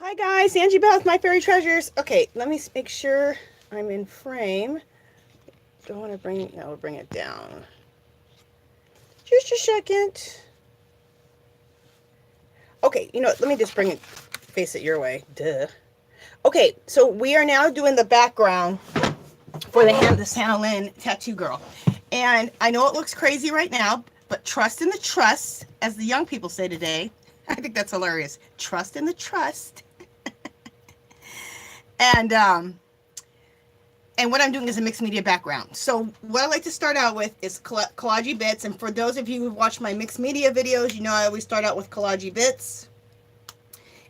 Hi guys, Angie Beth, My Fairy Treasures. Okay, let me make sure I'm in frame. Don't want to bring, no, we'll bring it down. Just a second. Okay, you know what, let me just bring it, face it your way. Duh. Okay, so we are now doing the background for the Santa Lynn tattoo girl. And I know it looks crazy right now, but trust in the trust, as the young people say today. I think that's hilarious. Trust in the trust. And what I'm doing is a mixed media background. So what I like to start out with is collage bits. And for those of you who watch my mixed media videos, you know I always start out with collage bits.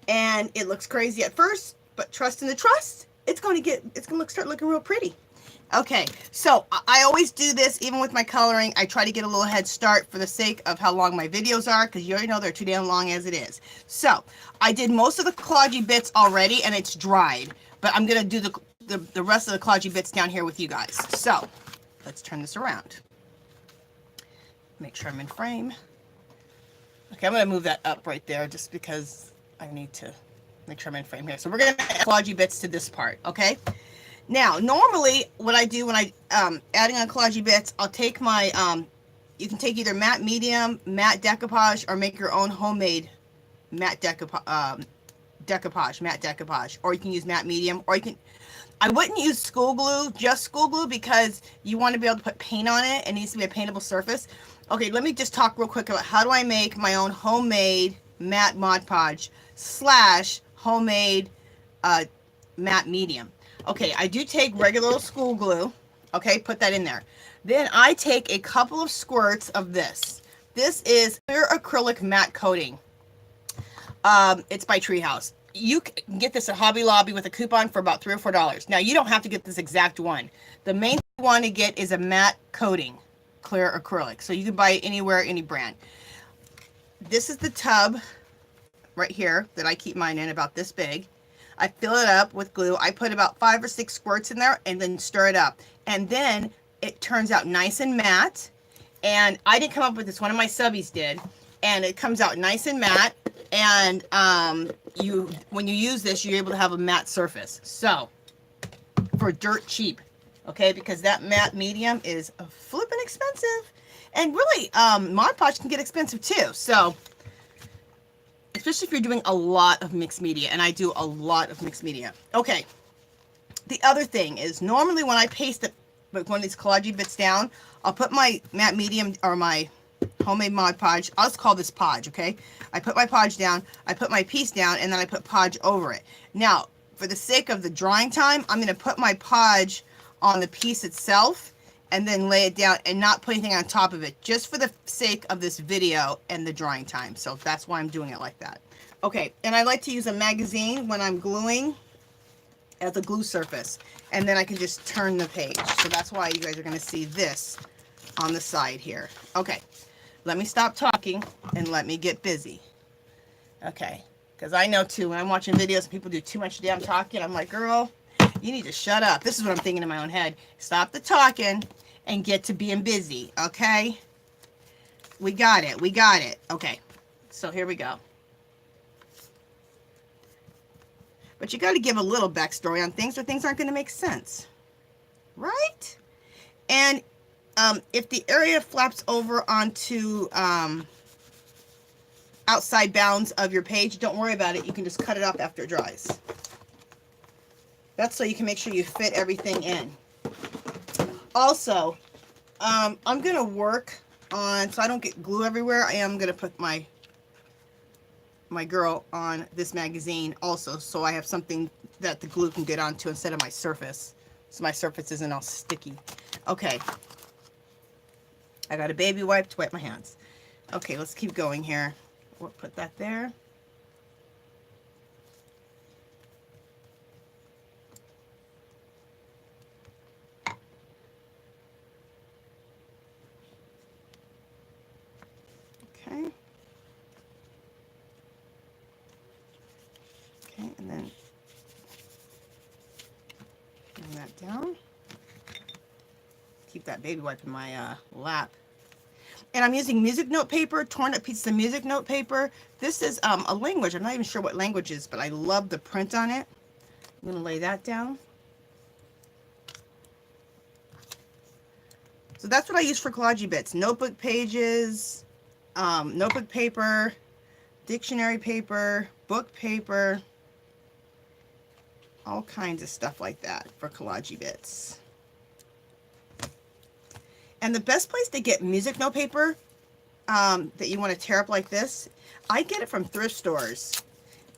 And it looks crazy at first, but trust in the trust, it's going to start looking real pretty. Okay, so I always do this even with my coloring. I try to get a little head start for the sake of how long my videos are, because you already know they're too damn long as it is. So I did most of the collage bits already and it's dried, but I'm going to do the rest of the collage bits down here with you guys. So let's turn this around. Make sure I'm in frame. Okay, I'm going to move that up right there just because I need to make sure I'm in frame here. So we're going to add collage bits to this part, okay? Now, normally what I do when I adding on collage bits, I'll take my you can take either matte medium, matte decoupage, or make your own homemade matte decoupage, or you can use matte medium, or you can, I wouldn't use school glue, just school glue, because you want to be able to put paint on it. It needs to be a paintable surface. Okay, let me just talk real quick about how do I make my own homemade matte Mod Podge / homemade matte medium. Okay, I do take regular school glue. Okay, put that in there. Then I take a couple of squirts of this. This is clear acrylic matte coating. It's by Treehouse. You can get this at Hobby Lobby with a coupon for about $3 or $4. Now, you don't have to get this exact one. The main thing you want to get is a matte coating, clear acrylic. So you can buy it anywhere, any brand. This is the tub right here that I keep mine in, about this big. I fill it up with glue. I put about 5 or 6 squirts in there and then stir it up. And then it turns out nice and matte. And I didn't come up with this, one of my subbies did. And it comes out nice and matte. And when you use this, you're able to have a matte surface. So, for dirt cheap, okay? Because that matte medium is flippin' expensive. And really, Mod Podge can get expensive too. So, especially if you're doing a lot of mixed media, and I do a lot of mixed media. Okay, the other thing is normally when I paste it, like one of these collage bits down, I'll put my matte medium or my homemade Mod Podge. I'll just call this Podge, okay? I put my Podge down, I put my piece down, and then I put Podge over it. Now, for the sake of the drawing time, I'm going to put my Podge on the piece itself and then lay it down and not put anything on top of it, just for the sake of this video and the drawing time. So that's why I'm doing it like that. Okay, and I like to use a magazine when I'm gluing as a glue surface, and then I can just turn the page. So that's why you guys are going to see this on the side here. Okay, let me stop talking and let me get busy. Okay, because I know too, when I'm watching videos and people do too much damn talking, I'm like, girl, you need to shut up. This is what I'm thinking in my own head. Stop the talking and get to being busy, okay? We got it. We got it. Okay, so here we go. But you got to give a little backstory on things, or things aren't going to make sense, right? And if the area flaps over onto outside bounds of your page, don't worry about it. You can just cut it off after it dries. That's so you can make sure you fit everything in. Also, I'm going to work on, so I don't get glue everywhere, I am going to put my girl on this magazine also, so I have something that the glue can get onto instead of my surface, so my surface isn't all sticky. Okay. I got a baby wipe to wipe my hands. Okay, let's keep going here. We'll put that there. Okay. Okay, and then bring that down. Keep that baby wipe in my lap. And I'm using music note paper, torn up pieces of music note paper. This is a language. I'm not even sure what language it is, but I love the print on it. I'm going to lay that down. So that's what I use for collage bits. Notebook pages, notebook paper, dictionary paper, book paper, all kinds of stuff like that for collage bits. And the best place to get music note paper that you want to tear up like this, I get it from thrift stores.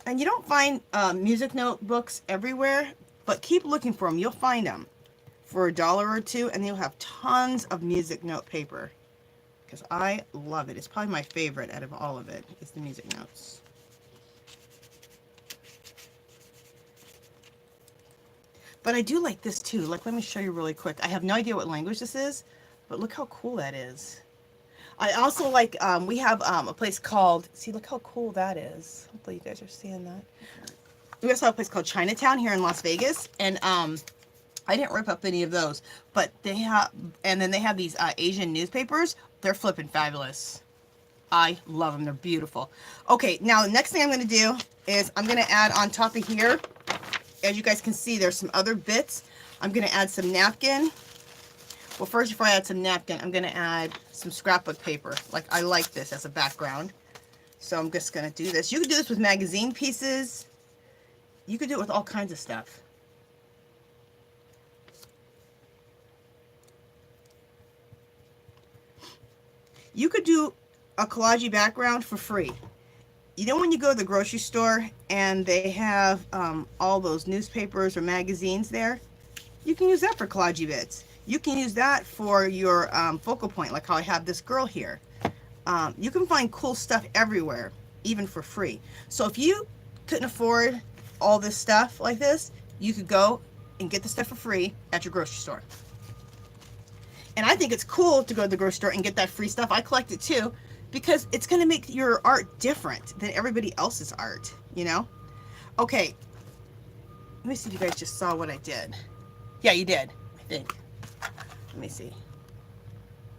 And you don't find music note books everywhere, but keep looking for them. You'll find them for $1 or $2, and you'll have tons of music note paper. Because I love it. It's probably my favorite out of all of it, is the music notes. But I do like this too. Like, let me show you really quick. I have no idea what language this is, but look how cool that is. I also like, we have a place called, see, look how cool that is. Hopefully you guys are seeing that. We also have a place called Chinatown here in Las Vegas, and I didn't rip up any of those, but they have, and then they have these Asian newspapers. They're flipping fabulous. I love them. They're beautiful. Okay, now the next thing I'm going to do is I'm going to add on top of here, as you guys can see, there's some other bits. I'm going to add some napkin. Well, first, before I add some napkin, I'm going to add some scrapbook paper. Like, I like this as a background. So I'm just going to do this. You can do this with magazine pieces. You could do it with all kinds of stuff. You could do a collage background for free. You know when you go to the grocery store and they have all those newspapers or magazines there? You can use that for collage bits. You can use that for your focal point, like how I have this girl here. You can find cool stuff everywhere, even for free. So if you couldn't afford all this stuff like this, you could go and get the stuff for free at your grocery store. And I think it's cool to go to the grocery store and get that free stuff. I collect it too, because it's going to make your art different than everybody else's art, you know? Okay, let me see if you guys just saw what I did. Yeah, you did, I think. Let me see.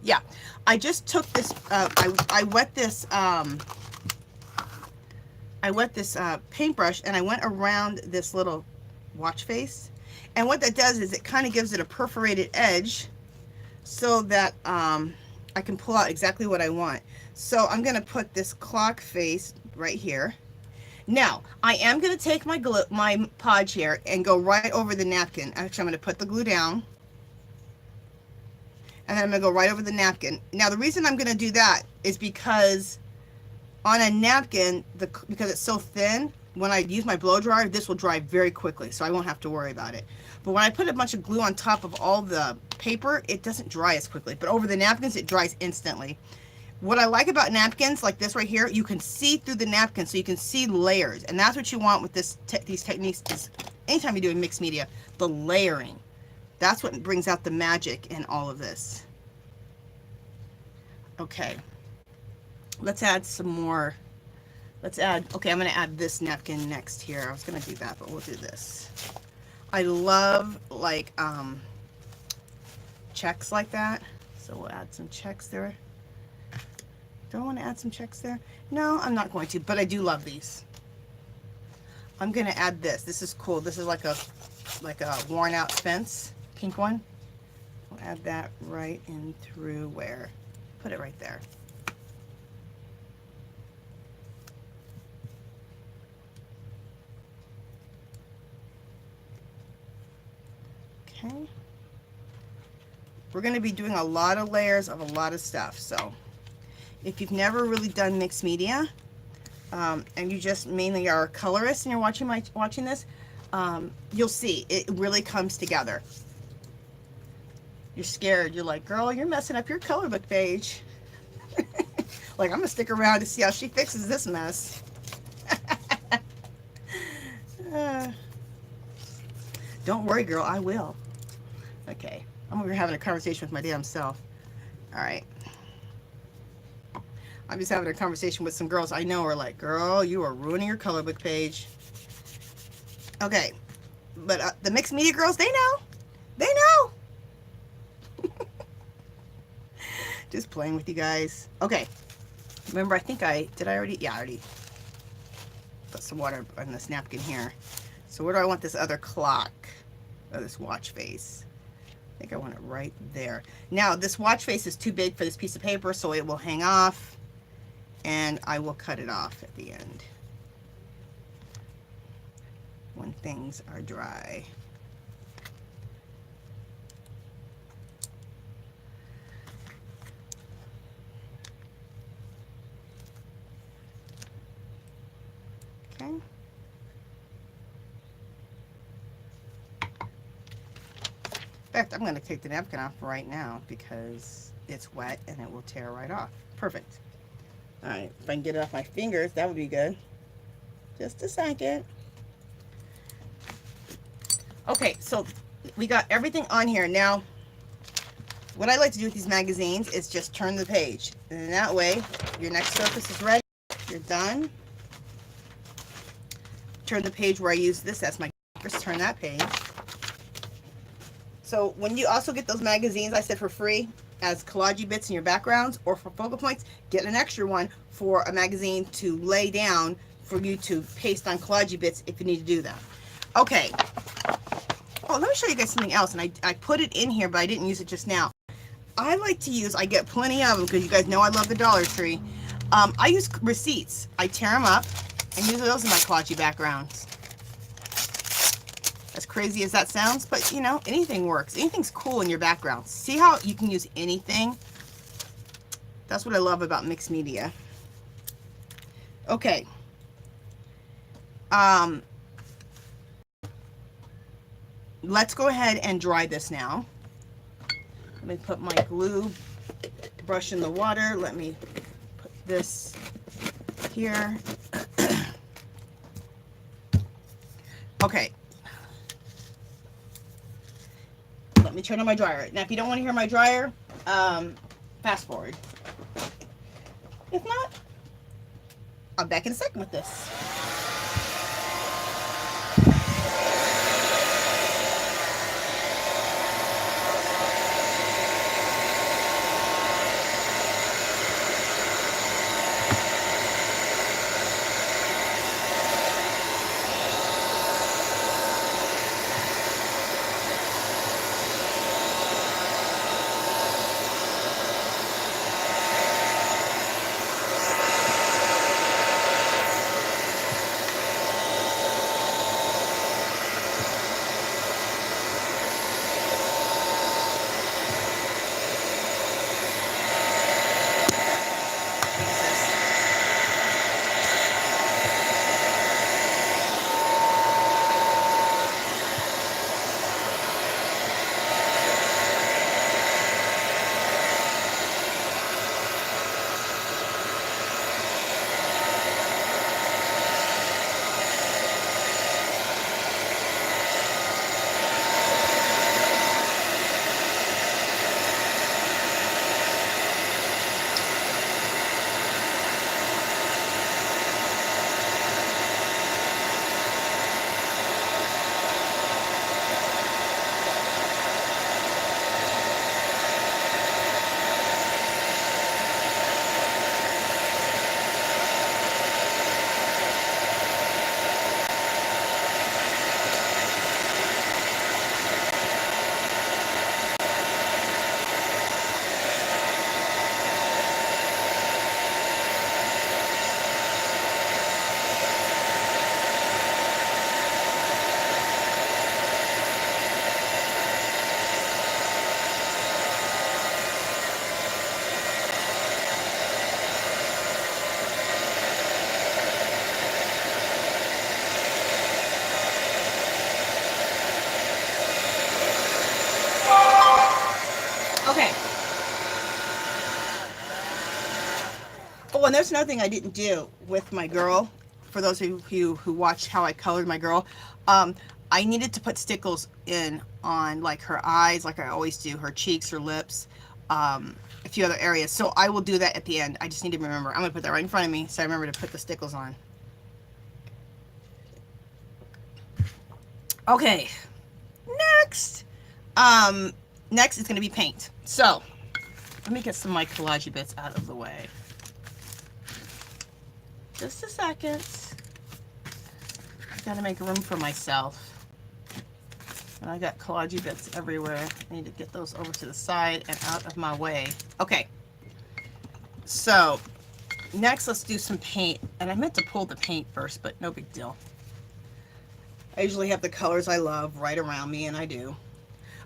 Yeah, I just took this, I wet this paintbrush, and I went around this little watch face. And what that does is it kind of gives it a perforated edge so that I can pull out exactly what I want. So I'm going to put this clock face right here. Now, I am going to take my glue, my podge here, and go right over the napkin. Actually, I'm going to put the glue down. And then I'm going to go right over the napkin. Now, the reason I'm going to do that is because on a napkin, because it's so thin, when I use my blow dryer, this will dry very quickly, so I won't have to worry about it. But when I put a bunch of glue on top of all the paper, it doesn't dry as quickly. But over the napkins, it dries instantly. What I like about napkins like this right here, you can see through the napkin, so you can see layers. And that's what you want with these techniques is anytime you're doing mixed media, the layering. That's what brings out the magic in all of this. Okay, let's add some more. Let's add, okay, I'm going to add this napkin next here. I was going to do that, but we'll do this. I love, like, checks like that. So we'll add some checks there. Do I want to add some checks there? No, I'm not going to, but I do love these. I'm going to add this. This is cool. This is like a worn out fence, pink one. We'll add that right in through where? Put it right there. Okay. We're going to be doing a lot of layers of a lot of stuff. So if you've never really done mixed media, and you just mainly are a colorist and you're watching this, you'll see it really comes together. You're scared. You're like, girl, you're messing up your color book page. Like, I'm going to stick around to see how she fixes this mess. Don't worry, girl, I will. Okay, I'm over here having a conversation with my damn self. All right. I'm just having a conversation with some girls I know are like, girl, you are ruining your color book page. Okay, but the mixed media girls, they know. They know. Just playing with you guys. Okay. Remember, I think did I already? Yeah, I already put some water on this napkin here. So where do I want this other clock? Or this watch face? I think I want it right there. Now, this watch face is too big for this piece of paper, so it will hang off, and I will cut it off at the end when things are dry. Okay. In fact, I'm going to take the napkin off right now because it's wet and it will tear right off. Perfect. All right, if I can get it off my fingers, that would be good. Just a second. Okay, so we got everything on here. Now, what I like to do with these magazines is just turn the page. And that way, your next surface is ready. You're done. Turn the page where I use this as my first. Turn that page. So when you also get those magazines, I said for free, as collage bits in your backgrounds or for focal points, get an extra one for a magazine to lay down for you to paste on collage bits if you need to do that. Okay. Oh, let me show you guys something else. And I put it in here, but I didn't use it just now. I like to use, I get plenty of them because you guys know I love the Dollar Tree. I use receipts. I tear them up and use those in my collage backgrounds. As crazy as that sounds, but you know, anything works. Anything's cool in your background. See how you can use anything? That's what I love about mixed media. Okay. Let's go ahead and dry this now. Let me put my glue brush in the water. Let me put this here. Okay. Let me turn on my dryer. Now, if you don't want to hear my dryer, fast forward. If not, I'm back in a second with this. Okay. Oh, and there's another thing I didn't do with my girl. For those of you who watched how I colored my girl, I needed to put stickles in on like her eyes, like I always do, her cheeks, her lips, a few other areas. So I will do that at the end. I just need to remember. I'm going to put that right in front of me so I remember to put the stickles on. Okay. Next. Next is going to be paint. So Let me get some of my collage bits out of the way. Just a second. I gotta make room for myself. And I got collage bits everywhere. I need to get those over to the side and out of my way. Okay. So, next let's do some paint. And I meant to pull the paint first, but no big deal. I usually have the colors I love right around me, and I do.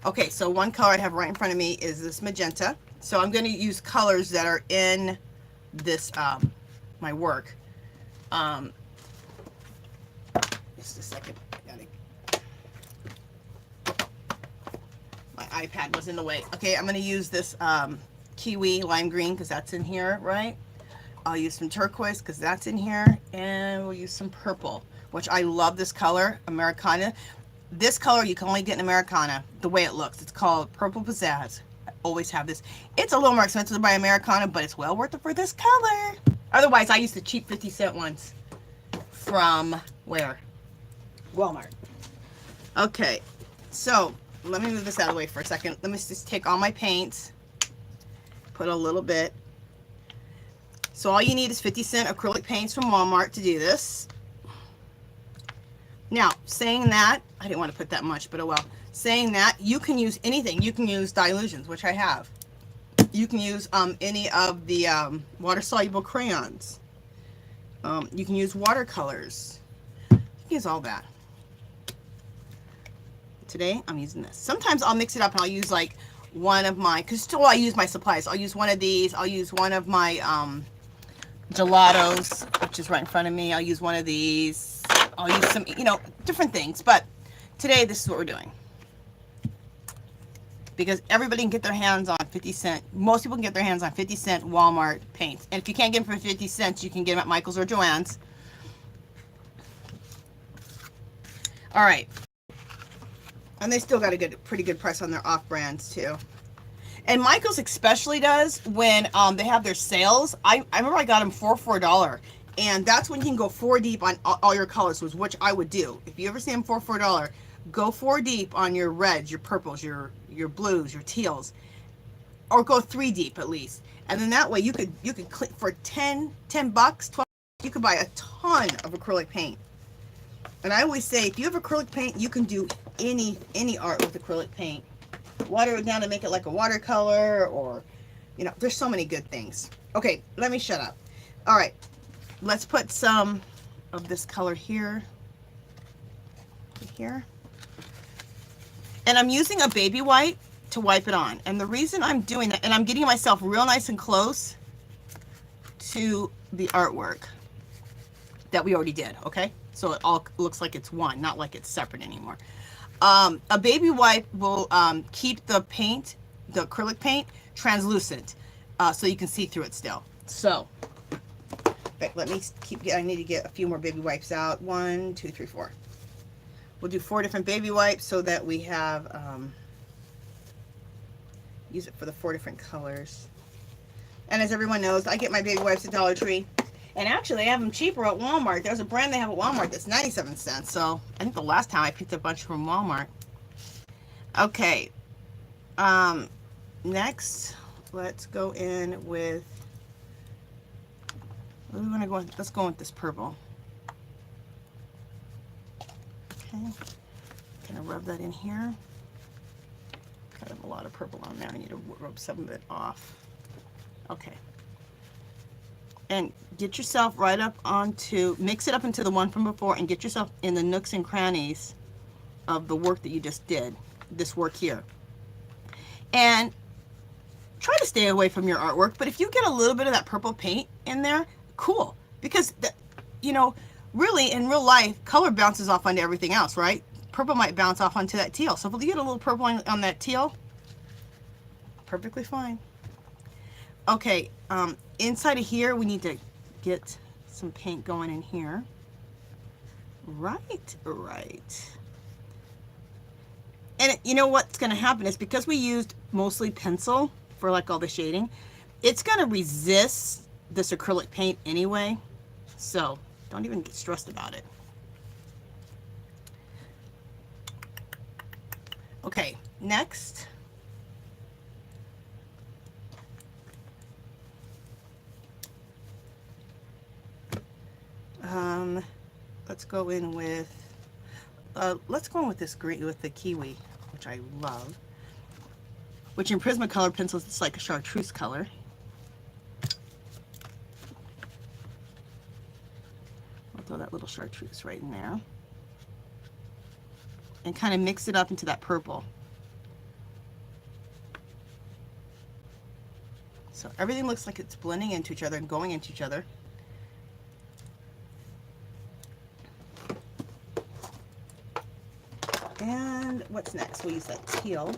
Okay, so one color I have right in front of me is this magenta. So I'm going to use colors that are in this, my work. Just a second. My iPad was in the way. Okay, I'm going to use this kiwi lime green because that's in here, right? I'll use some turquoise because that's in here, and we'll use some purple, which I love this color, Americana. This color you can only get in Americana, the way it looks. It's called Purple Pizzazz. I always have this. It's a little more expensive to buy Americana, but it's well worth it for this color. Otherwise, I use the cheap 50-cent ones from where? Walmart. Okay, so let me move this out of the way for a second. Let me just take all my paints, put a little bit. So all you need is 50-cent acrylic paints from Walmart to do this. Now, saying that, I didn't want to put that much, but oh well. Saying that, you can use anything. You can use Dylusions, which I have. You can use any of the water-soluble crayons. You can use watercolors. You can use all that. Today, I'm using this. Sometimes I'll mix it up and I'll use like one of my, because still I use my supplies. I'll use one of these. I'll use one of my gelatos, which is right in front of me. I'll use one of these. I'll use some, you know, different things. But today, this is what we're doing. Because everybody can get their hands on 50-cent. Most people can get their hands on 50-cent Walmart paints. And if you can't get them for 50 cents, you can get them at Michael's or Joann's. All right. And they still got a pretty good price on their off-brands, too. And Michael's especially does when they have their sales. I remember I got them for $4. And that's when you can go 4 deep on all your colors, which I would do. If you ever see them for $4, go 4 deep on your reds, your purples, your blues, your teals, or go 3 deep at least. And then that way you could click for $10, $12, you could buy a ton of acrylic paint. And I always say, if you have acrylic paint, you can do any art with acrylic paint. Water it down to make it like a watercolor, or, you know, there's so many good things. Okay, let me shut up. All right, let's put some of this color here. Here. And I'm using a baby wipe to wipe it on. And the reason I'm doing that, and I'm getting myself real nice and close to the artwork that we already did, okay? So it all looks like it's one, not like it's separate anymore. A baby wipe will keep the paint, the acrylic paint, translucent, so you can see through it still. So, let me I need to get a few more baby wipes out. 1, 2, 3, 4. We'll do 4 different baby wipes so that we have, use it for the 4 different colors. And as everyone knows, I get my baby wipes at Dollar Tree. And actually, I have them cheaper at Walmart. There's a brand they have at Walmart that's 97 cents. So, I think the last time I picked a bunch from Walmart. Okay. Next, let's go in with, what do we want to go with? Let's go with this purple. Okay. Gonna rub that in here. Kind of a lot of purple on there. I need to rub some of it off. Okay. And get yourself right up onto, mix it up into the one from before, and get yourself in the nooks and crannies of the work that you just did, this work here. And try to stay away from your artwork, but if you get a little bit of that purple paint in there, cool. Because, you know, really, in real life, color bounces off onto everything else, right? Purple might bounce off onto that teal. So if you get a little purple on that teal, perfectly fine. Okay, inside of here, we need to get some paint going in here. Right. And you know what's going to happen is, because we used mostly pencil for like all the shading, it's going to resist this acrylic paint anyway. So don't even get stressed about it. Okay, next. Let's go in with, this green, with the kiwi, which I love. Which in Prismacolor pencils, it's like a chartreuse color. I'll throw that little chartreuse right in there. And kind of mix it up into that purple. So everything looks like it's blending into each other and going into each other. And what's next? We'll use that teal.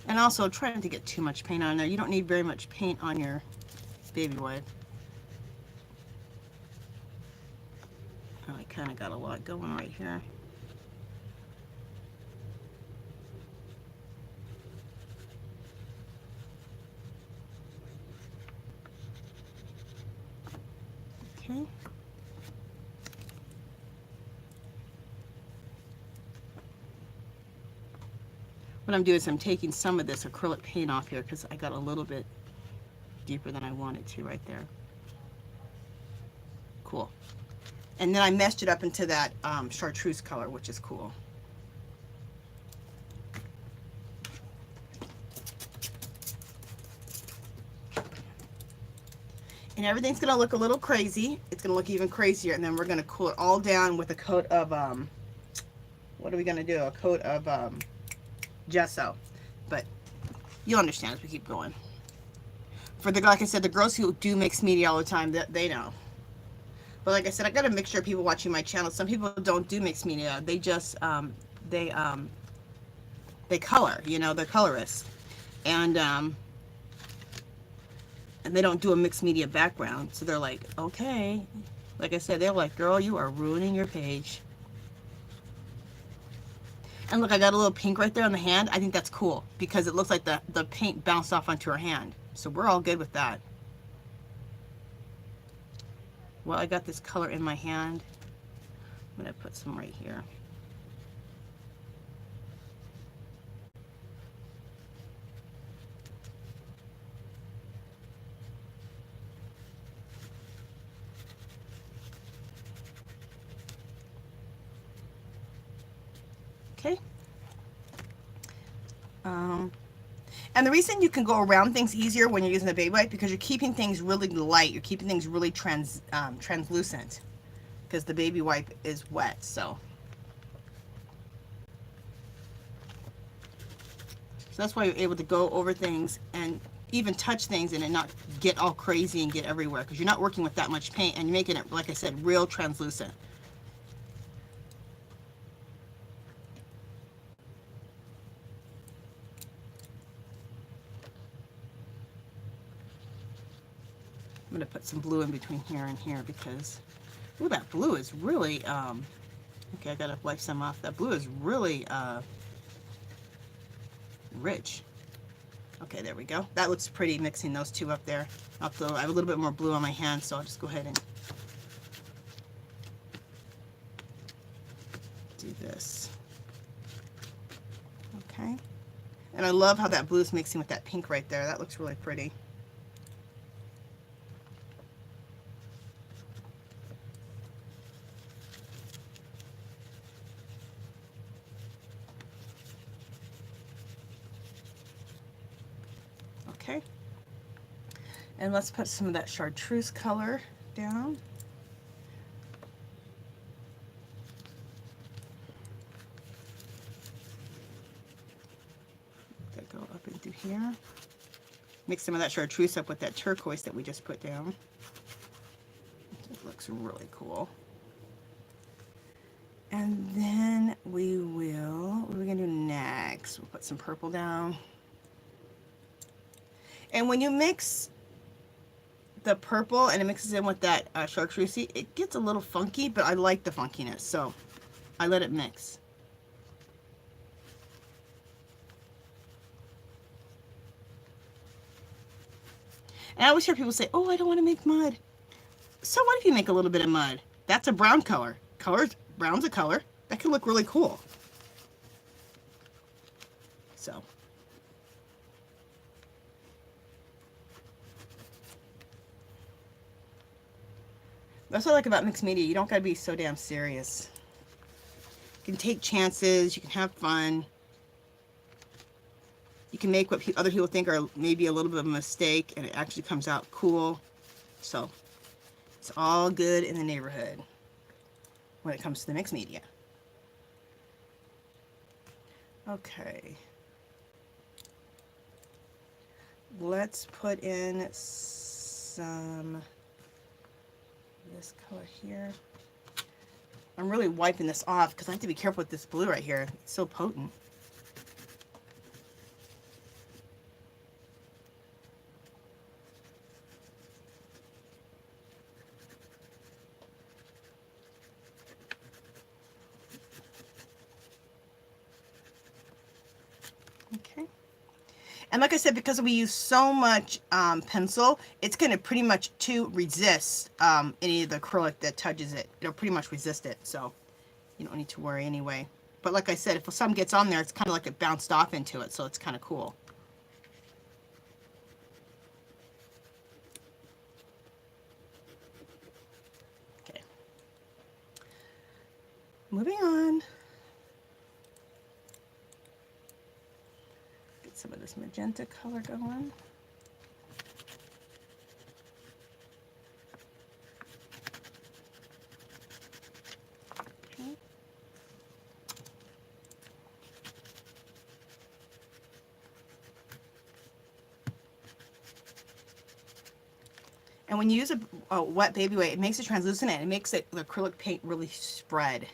And also try not to get too much paint on there. You don't need very much paint on your baby wipe. Oh, I kind of got a lot going right here. Okay. What I'm doing is I'm taking some of this acrylic paint off here because I got a little bit deeper than I wanted to right there. Cool. And then I meshed it up into that chartreuse color, which is cool. And everything's going to look a little crazy. It's going to look even crazier. And then we're going to cool it all down with a coat of, what are we going to do? A coat of gesso. But you'll understand as we keep going. For the, like I said, the girls who do mixed media all the time, they know. But like I said, I got a mixture of people watching my channel. Some people don't do mixed media. They just, they color, you know, they're colorists. And they don't do a mixed media background. So they're like, okay. Like I said, they're like, girl, you are ruining your page. And look, I got a little pink right there on the hand. I think that's cool because it looks like the paint bounced off onto her hand. So we're all good with that. Well, I got this color in my hand. I'm going to put some right here. Okay. And the reason you can go around things easier when you're using the baby wipe because you're keeping things really light. You're keeping things really translucent because the baby wipe is wet. So that's why you're able to go over things and even touch things and it not get all crazy and get everywhere because you're not working with that much paint and you're making it, like I said, real translucent. I'm going to put some blue in between here and here because, ooh, that blue is really, okay, I got to wipe some off. That blue is really rich. Okay, there we go. That looks pretty mixing those two up there. I have a little bit more blue on my hand, so I'll just go ahead and do this. Okay. And I love how that blue is mixing with that pink right there. That looks really pretty. Okay, and let's put some of that chartreuse color down. That go up into here. Mix some of that chartreuse up with that turquoise that we just put down. It looks really cool. And then we will, what are we gonna do next? We'll put some purple down. And when you mix the purple and it mixes in with that chartreuse, it gets a little funky, but I like the funkiness, so I let it mix. And I always hear people say, oh, I don't want to make mud. So what if you make a little bit of mud? That's a brown color. Brown's a color. That could look really cool. So. That's what I like about mixed media. You don't gotta be so damn serious. You can take chances, you can have fun. You can make what other people think are maybe a little bit of a mistake, and it actually comes out cool. So, it's all good in the neighborhood when it comes to the mixed media. Okay. Let's put in some, this color here. I'm really wiping this off because I have to be careful with this blue right here. It's so potent. Okay. And like I said, because we use so much pencil, it's going to pretty much resist any of the acrylic that touches it. It'll pretty much resist it, so you don't need to worry anyway. But like I said, if some gets on there, it's kind of like it bounced off into it, so it's kind of cool. Okay. Moving on. Get some of this magenta color going. And when you use a wet baby white, it makes it translucent and it makes the acrylic paint really spread.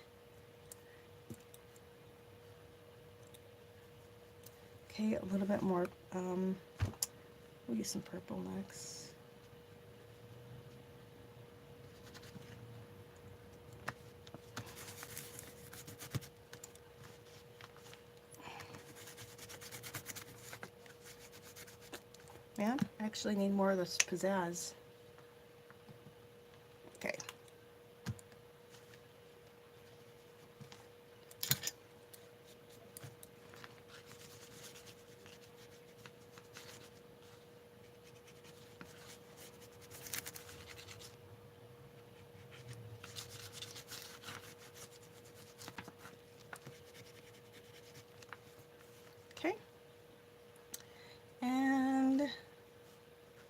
Okay, a little bit more. We'll use some purple next. Man, I actually need more of this pizzazz. Okay. Okay. And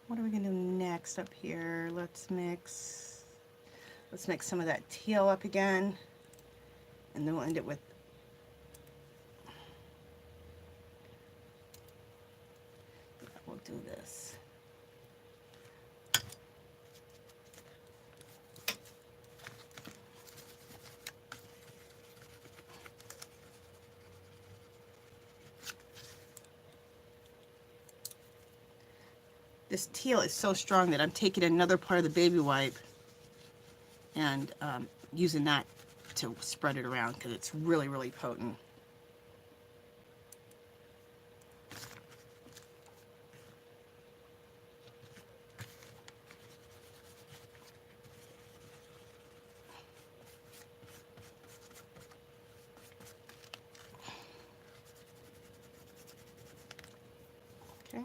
what are we gonna do next up here? Let's mix some of that teal up again, and then we'll end it with we'll do this. This teal is so strong that I'm taking another part of the baby wipe and using that to spread it around because it's really, really potent. Okay.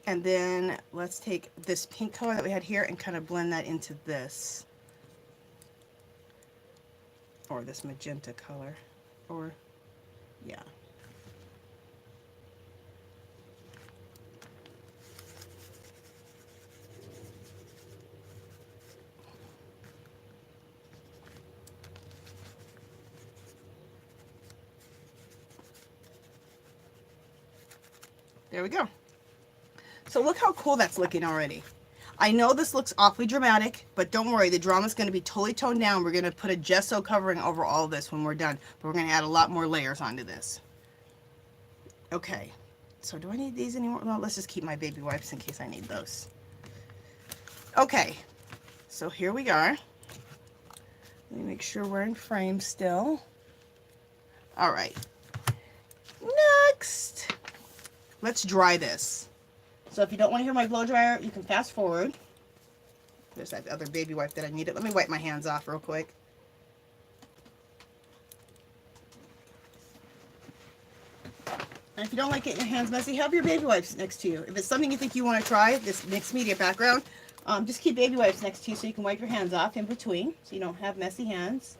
And then let's take this pink color that we had here and kind of blend that into this. Or this magenta color. Or, yeah. There we go. So look how cool that's looking already. I know this looks awfully dramatic, but don't worry, the drama's going to be totally toned down. We're going to put a gesso covering over all of this when we're done, but we're going to add a lot more layers onto this. Okay, so do I need these anymore? No, let's just keep my baby wipes in case I need those. Okay, so here we are. Let me make sure we're in frame still. All right, next, let's dry this. So if you don't want to hear my blow dryer, you can fast forward. There's that other baby wipe that I needed. Let me wipe my hands off real quick. And if you don't like getting your hands messy, have your baby wipes next to you. If it's something you think you want to try, this mixed media background, just keep baby wipes next to you so you can wipe your hands off in between so you don't have messy hands.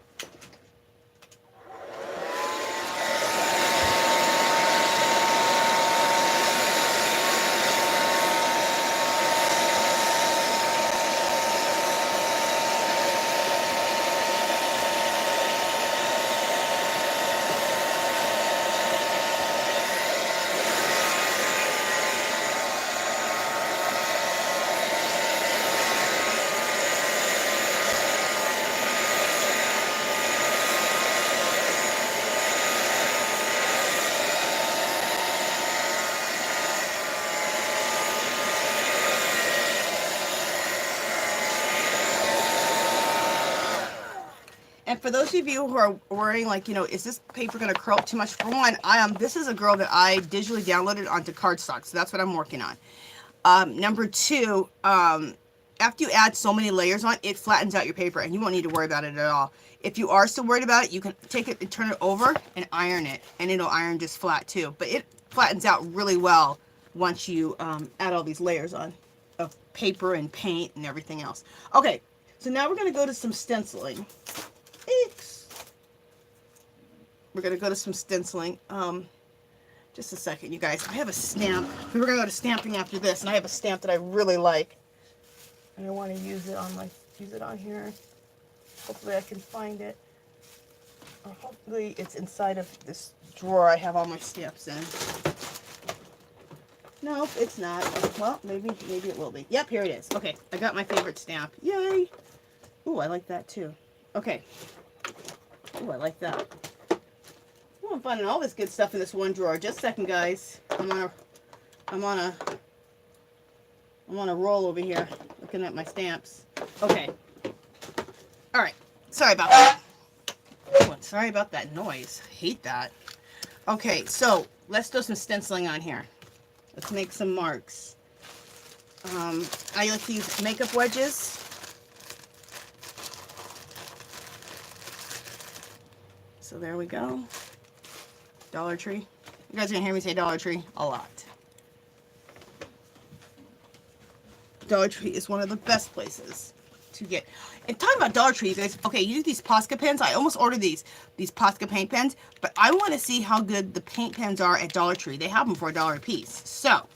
And for those of you who are worrying, like, you know, is this paper going to curl up too much? For one, this is a girl that I digitally downloaded onto cardstock, so that's what I'm working on. Number two, after you add so many layers on, it flattens out your paper, and you won't need to worry about it at all. If you are still worried about it, you can take it and turn it over and iron it, and it'll iron just flat too. But it flattens out really well once you add all these layers on of paper and paint and everything else. Okay, so now we're going to go to some stenciling. We're going to go to some stenciling. Just a second, you guys. I have a stamp. We were going to go to stamping after this, and I have a stamp that I really like. And I want to use it on here. Hopefully I can find it. Or hopefully it's inside of this drawer I have all my stamps in. Nope, it's not. Well, maybe it will be. Yep, here it is. Okay, I got my favorite stamp. Yay! Ooh, I like that too. Okay. Ooh, I like that. Ooh, I'm finding all this good stuff in this one drawer. Just a second, guys. I'm on a roll over here, looking at my stamps. Okay. All right. Sorry about that. Oh, sorry about that noise. I hate that. Okay, so let's do some stenciling on here. Let's make some marks. I like to use makeup wedges. So there we go. Dollar Tree. You guys are gonna hear me say Dollar Tree a lot. Dollar Tree is one of the best places to get. And talking about Dollar Tree, you guys, okay, you do these Posca pens. I almost ordered these Posca paint pens, but I want to see how good the paint pens are at Dollar Tree. They have them for $1 a piece. So,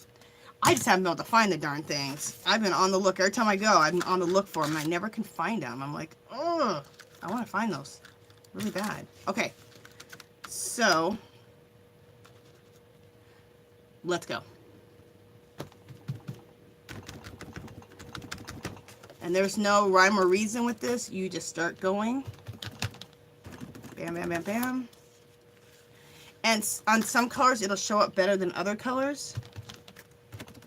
I just haven't been able to find the darn things. I've been on the look. Every time I go, I'm on the look for them, and I never can find them. I'm like, ugh, I want to find those really bad. Okay, so let's go. And there's no rhyme or reason with this. You just start going. Bam, bam, bam, bam. And on some colors, it'll show up better than other colors.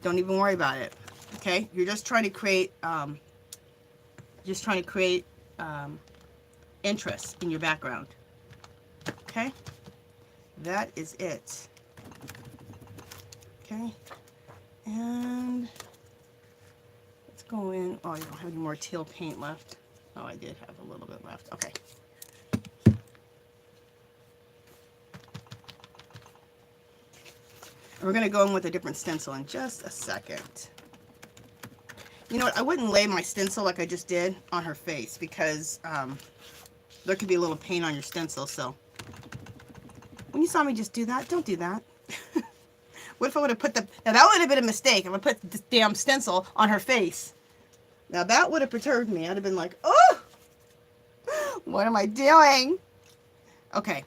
Don't even worry about it. Okay? You're just trying to create, interest in your background. Okay? That is it. Okay? And let's go in. Oh, I don't have any more teal paint left. Oh, I did have a little bit left. Okay. We're going to go in with a different stencil in just a second. You know what? I wouldn't lay my stencil like I just did on her face because there could be a little paint on your stencil. So when you saw me just do that, don't do that. What if I would have put the... Now, that would have been a mistake if I put this damn stencil on her face. Now, that would have perturbed me. I'd have been like, oh! What am I doing? Okay.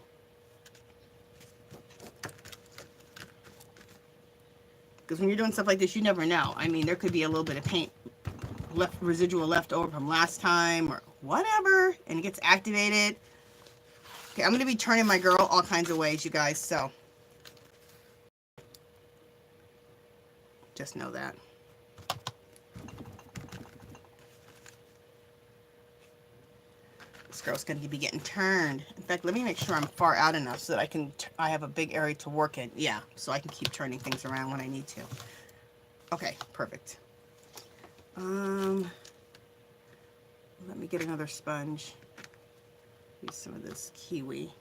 Because when you're doing stuff like this, you never know. I mean, there could be a little bit of paint residual left over from last time or whatever, and it gets activated. Okay, I'm going to be turning my girl all kinds of ways, you guys, so just know that. This girl's going to be getting turned. In fact, let me make sure I'm far out enough so that I have a big area to work in. Yeah, so I can keep turning things around when I need to. Okay, perfect. Let me get another sponge. Use some of this kiwi.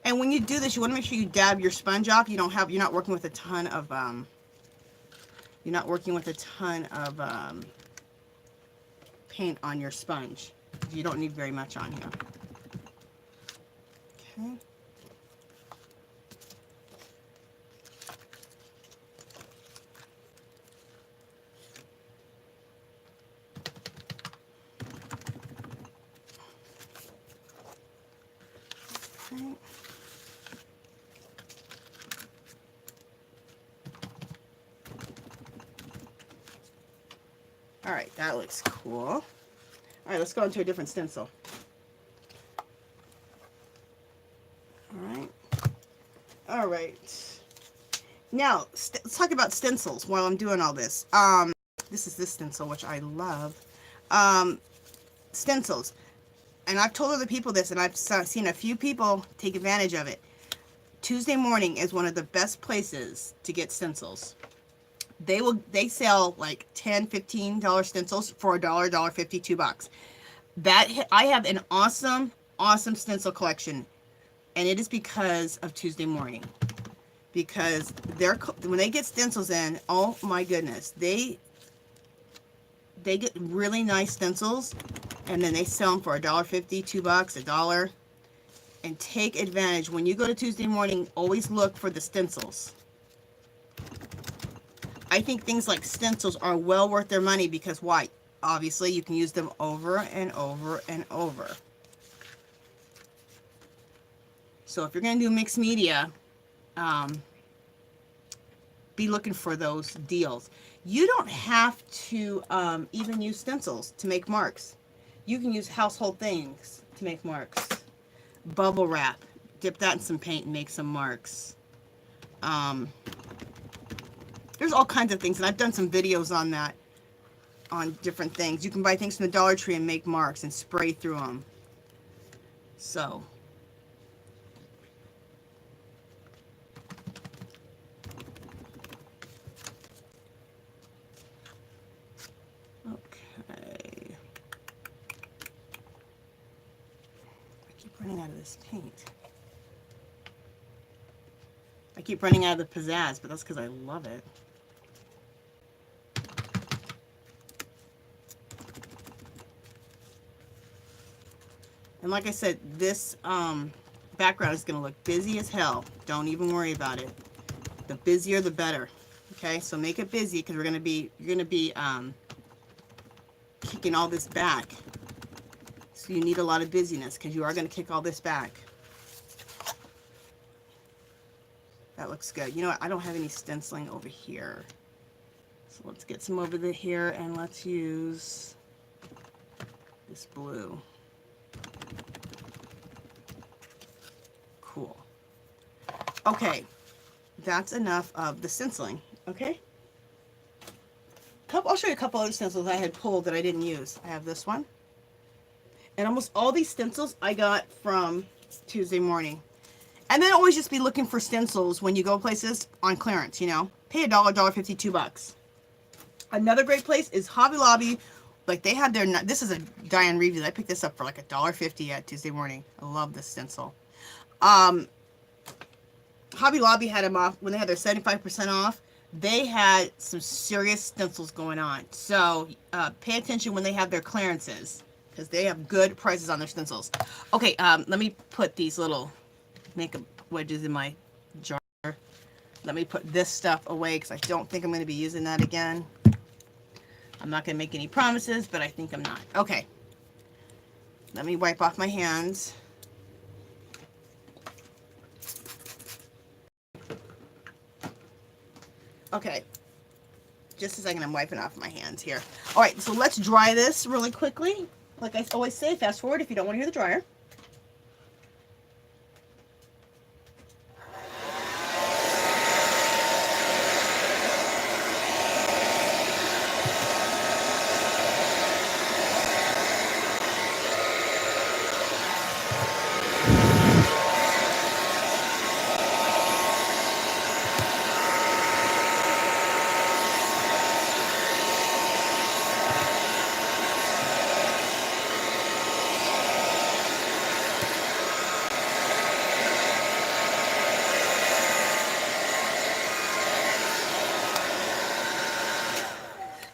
And when you do this, you want to make sure you dab your sponge off. You're not working with a ton of paint on your sponge. You don't need very much on here. Okay. Okay. All right, that looks cool. All right, let's go into a different stencil. All right. Now, let's talk about stencils while I'm doing all this. This is this stencil, which I love. Stencils. And I've told other people this, and I've seen a few people take advantage of it. Tuesday morning is one of the best places to get stencils. They sell like $10, $15 stencils for $1, $1.50, $2. I have an awesome stencil collection, and it is because of Tuesday morning. Because when they get stencils in, oh my goodness, they get really nice stencils, and then they sell them for $1.50, $2, $1. And take advantage. When you go to Tuesday morning, always look for the stencils. I think things like stencils are well worth their money because why? Obviously, you can use them over and over and over. So if you're going to do mixed media, be looking for those deals. You don't have to even use stencils to make marks. You can use household things to make marks. Bubble wrap. Dip that in some paint and make some marks. There's all kinds of things, and I've done some videos on that, on different things. You can buy things from the Dollar Tree and make marks and spray through them. So, okay. I keep running out of this paint. I keep running out of the pizzazz, but that's because I love it. And like I said, this background is going to look busy as hell. Don't even worry about it. The busier, the better. Okay, so make it busy because you're going to be kicking all this back. So you need a lot of busyness because you are going to kick all this back. That looks good. You know what? I don't have any stenciling over here. So let's get some over here and let's use this blue. Cool. Okay, that's enough of the stenciling, okay? I'll show you a couple other stencils I had pulled that I didn't use. I have this one. And almost all these stencils I got from Tuesday morning. And then always just be looking for stencils when you go places on clearance, you know. Pay $1, $1.50, $2. Another great place is Hobby Lobby. Like they had their, this is a Diane Reeves. I picked this up for like $1.50 at Tuesday morning. I love this stencil. Hobby Lobby had them off when they had their 75% off. They had some serious stencils going on. So pay attention when they have their clearances because they have good prices on their stencils. Okay, let me put these little makeup wedges in my jar. Let me put this stuff away because I don't think I'm going to be using that again. I'm not going to make any promises, but I think I'm not. Okay. Let me wipe off my hands. Okay. Just a second, I'm wiping off my hands here. All right, so let's dry this really quickly. Like I always say, fast forward if you don't want to hear the dryer.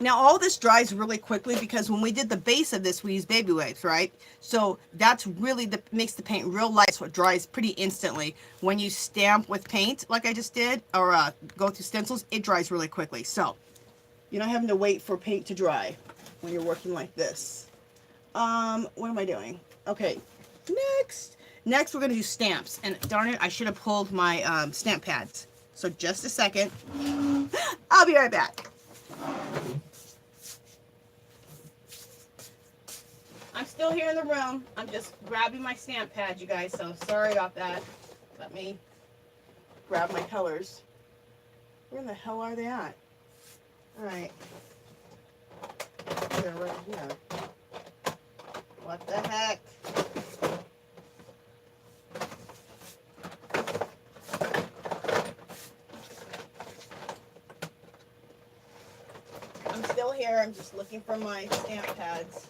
Now all this dries really quickly because when we did the base of this, we used baby wipes, right? So that's really makes the paint real light, so it dries pretty instantly. When you stamp with paint, like I just did, or go through stencils, it dries really quickly. So you're not having to wait for paint to dry when you're working like this. What am I doing? Okay, next we're gonna do stamps. And darn it, I should have pulled my stamp pads. So just a second. I'll be right back. I'm still here in the room. I'm just grabbing my stamp pad, you guys, so sorry about that. Let me grab my colors. Where in the hell are they at? Alright. They're right here. What the heck? I'm still here. I'm just looking for my stamp pads.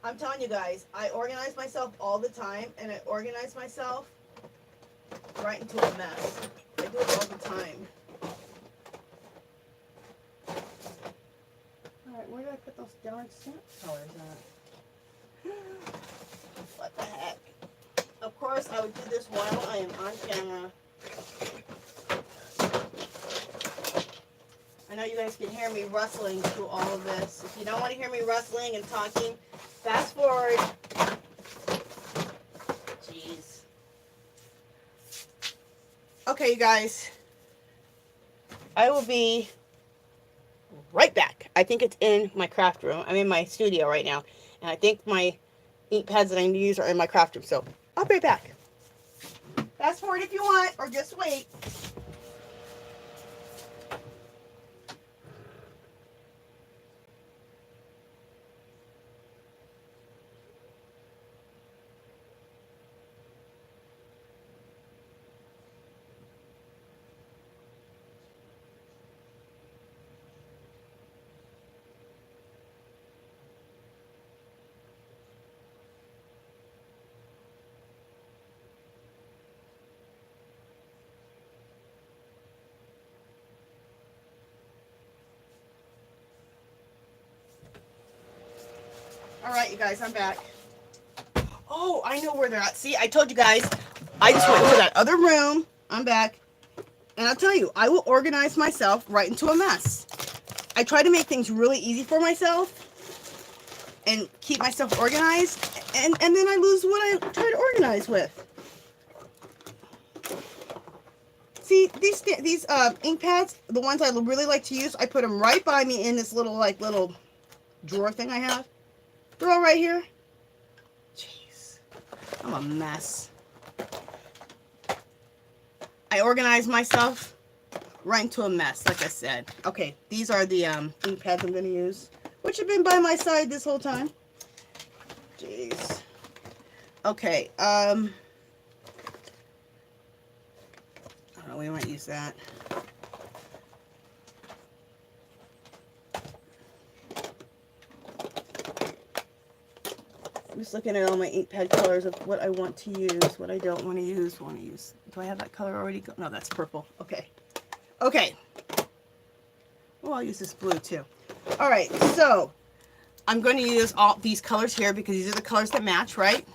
I'm telling you guys, I organize myself all the time, and I organize myself right into a mess. I do it all the time. Alright, where did I put those darn stamp colors at? What the heck? Of course, I would do this while I am on camera. I know you guys can hear me rustling through all of this. If you don't want to hear me rustling and talking, fast forward. Jeez. Okay, you guys. I will be right back. I think it's in my craft room. I'm in my studio right now. And I think my ink pads that I need to use are in my craft room. So I'll be right back. Fast forward if you want, or just wait. All right, you guys, I'm back. Oh, I know where they're at. See, I told you guys, I just went into that other room. I'm back. And I'll tell you, I will organize myself right into a mess. I try to make things really easy for myself and keep myself organized. And then I lose what I try to organize with. See, these ink pads, the ones I really like to use, I put them right by me in this little drawer thing I have. They're all right here. Jeez, I'm a mess. I organize myself right into a mess, like I said. Okay, these are the ink pads I'm going to use, which have been by my side this whole time. Jeez. Okay, I don't know, we might use that. I'm just looking at all my ink pad colors of what I want to use, what I don't want to use. Do I have that color already? No, that's purple. Okay. Okay. Oh, I'll use this blue too. All right, so I'm going to use all these colors here because these are the colors that match, right?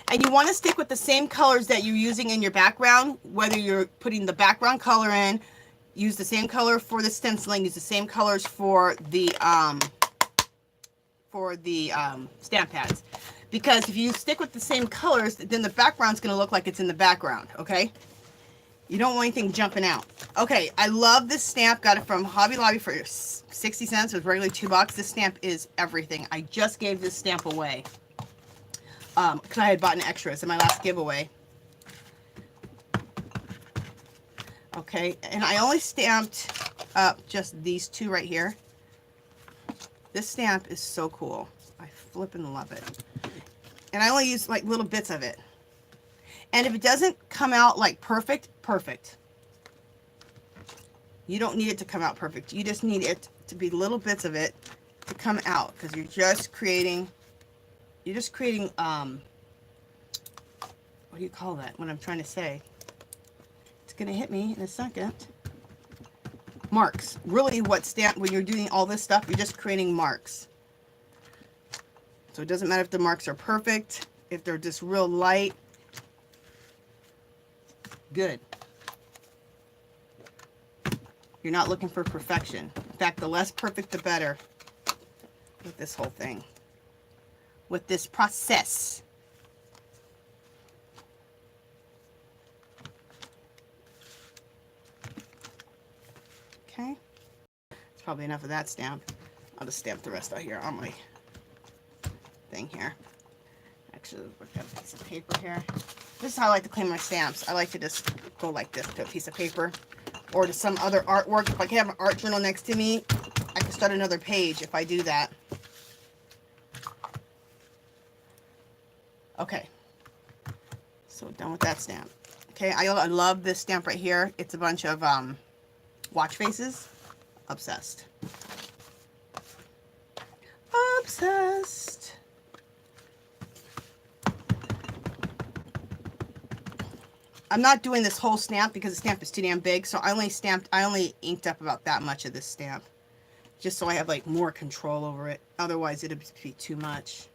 And you want to stick with the same colors that you're using in your background, whether you're putting the background color in, use the same color for the stenciling, use the same colors for the stamp pads. Because if you stick with the same colors, then the background's going to look like it's in the background, okay? You don't want anything jumping out. Okay, I love this stamp. Got it from Hobby Lobby for 60 cents. It was regularly $2. This stamp is everything. I just gave this stamp away. Because I had bought an extra. It's in my last giveaway. Okay, and I only stamped up just these two right here. This stamp is so cool. I flippin' love it. And I only use like little bits of it. And if it doesn't come out like perfect. You don't need it to come out perfect. You just need it to be little bits of it to come out, because you're just creating, what do you call that? What I'm trying to say. It's going to hit me in a second. marks. Really what stamp, when you're doing all this stuff, you're just creating marks. So it doesn't matter if the marks are perfect, if they're just real light. Good. You're not looking for perfection. In fact, the less perfect, the better with this whole thing, with this process. Okay. It's probably enough of that stamp. I'll just stamp the rest out here on my thing here. Actually, we've got a piece of paper here. This is how I like to clean my stamps. I like to just go like this to a piece of paper or to some other artwork. If I can have an art journal next to me, I can start another page if I do that. Okay, so done with that stamp. Okay, I love this stamp right here. It's a bunch of watch faces. Obsessed. Obsessed. I'm not doing this whole stamp because the stamp is too damn big, so I only inked up about that much of this stamp, just so I have like more control over it. Otherwise, it'd be too much.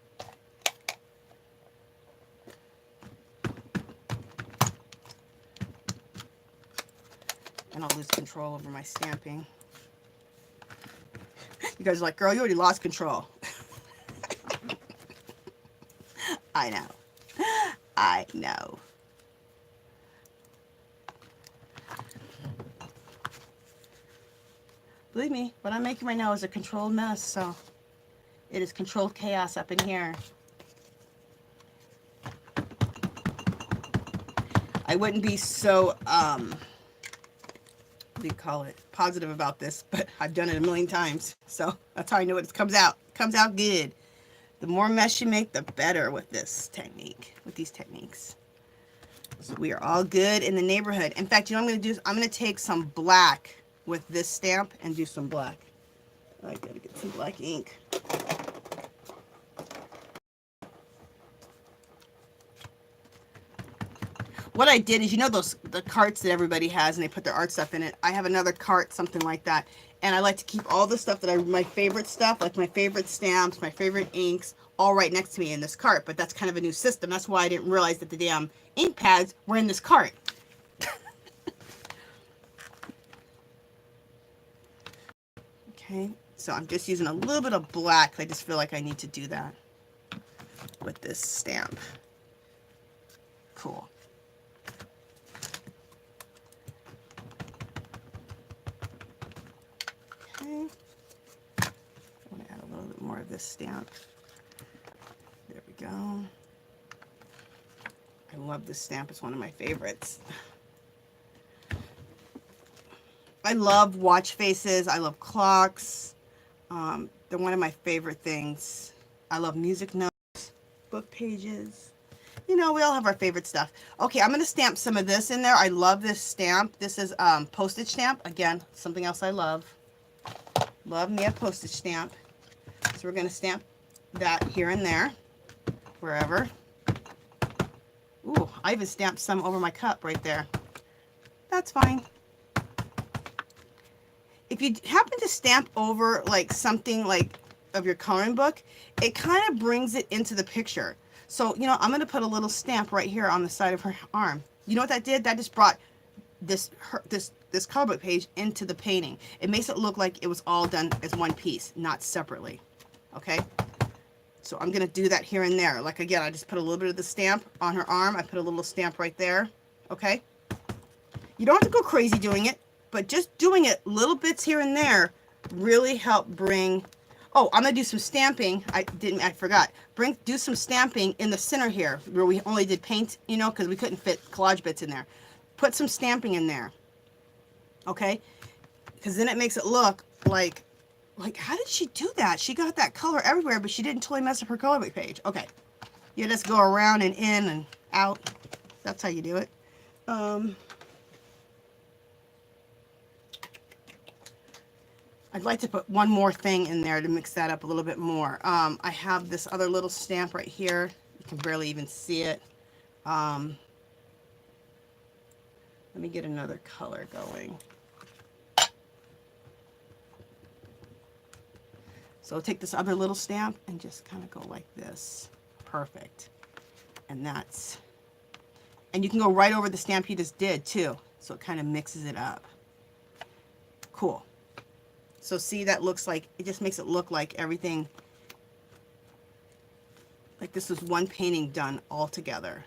And I'll lose control over my stamping. You guys are like, girl, you already lost control. I know. I know. Believe me, what I'm making right now is a controlled mess, so it is controlled chaos up in here. I wouldn't be so, what do you call it, positive about this, but I've done it a million times, so that's how I know it comes out. It comes out good. The more mesh you make, the better with this technique, with these techniques. So we are all good in the neighborhood. In fact, you know what I'm going to do? I'm going to take some black with this stamp and do some black. I gotta get some black ink. What I did is, you know the carts that everybody has and they put their art stuff in it. I have another cart, something like that. And I like to keep all the stuff that my favorite stuff, like my favorite stamps, my favorite inks, all right next to me in this cart. But that's kind of a new system. That's why I didn't realize that the damn ink pads were in this cart. Okay, so I'm just using a little bit of black. I just feel like I need to do that with this stamp. Cool. Okay. I want to add a little bit more of this stamp. There we go. I love this stamp. It's one of my favorites. I love watch faces. I love clocks. They're one of my favorite things. I love music notes, book pages. You know, we all have our favorite stuff. Okay, I'm going to stamp some of this in there. I love this stamp. This is postage stamp. Again, something else I love. Love me a postage stamp. So we're going to stamp that here and there, wherever. Ooh, I even stamped some over my cup right there. That's fine. If you happen to stamp over like something like of your coloring book, it kind of brings it into the picture. So, you know, I'm going to put a little stamp right here on the side of her arm. You know what that did? That just brought this color book page into the painting. It makes it look like it was all done as one piece, not separately. Okay? So I'm going to do that here and there. Like again, I just put a little bit of the stamp on her arm. I put a little stamp right there. Okay? You don't have to go crazy doing it, but just doing it little bits here and there really help bring. Oh, I'm gonna do some stamping. I forgot. Do some stamping in the center here where we only did paint, you know, because we couldn't fit collage bits in there. Put some stamping in there. Okay? Because then it makes it look like how did she do that? She got that color everywhere, but she didn't totally mess up her color book page. Okay. You just go around and in and out. That's how you do it. I'd like to put one more thing in there to mix that up a little bit more. I have this other little stamp right here. You can barely even see it. Let me get another color going. So take this other little stamp and just kind of go like this. Perfect. And that's, and you can go right over the stamp you just did too. So it kind of mixes it up. Cool. So see, that looks like, it just makes it look like everything, like this was one painting done all together,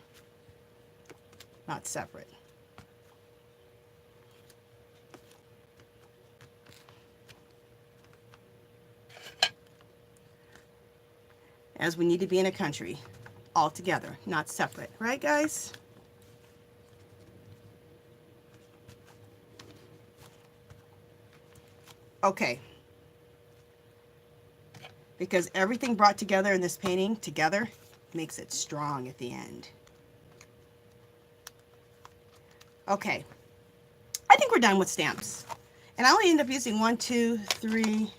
not separate. As we need to be in a country, all together, not separate. Right, guys? Okay. Because everything brought together in this painting together makes it strong at the end. Okay. I think we're done with stamps. And I only end up using 1, 2, 3,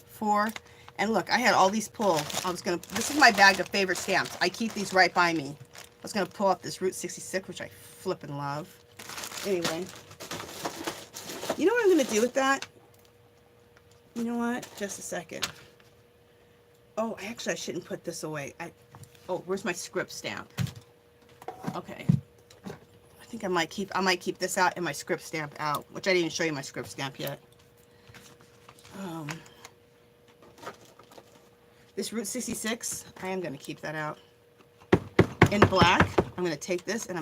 4. And look, I had all these pulled. This is my bag of favorite stamps. I keep these right by me. I was gonna pull up this Route 66, which I flippin' love. Anyway, you know what I'm gonna do with that? You know what? Just a second. Oh, actually, I shouldn't put this away. Oh, where's my script stamp? Okay. I think I might keep this out and my script stamp out, which I didn't even show you my script stamp yet. This Route 66, I am going to keep that out. In black, I'm going to take this and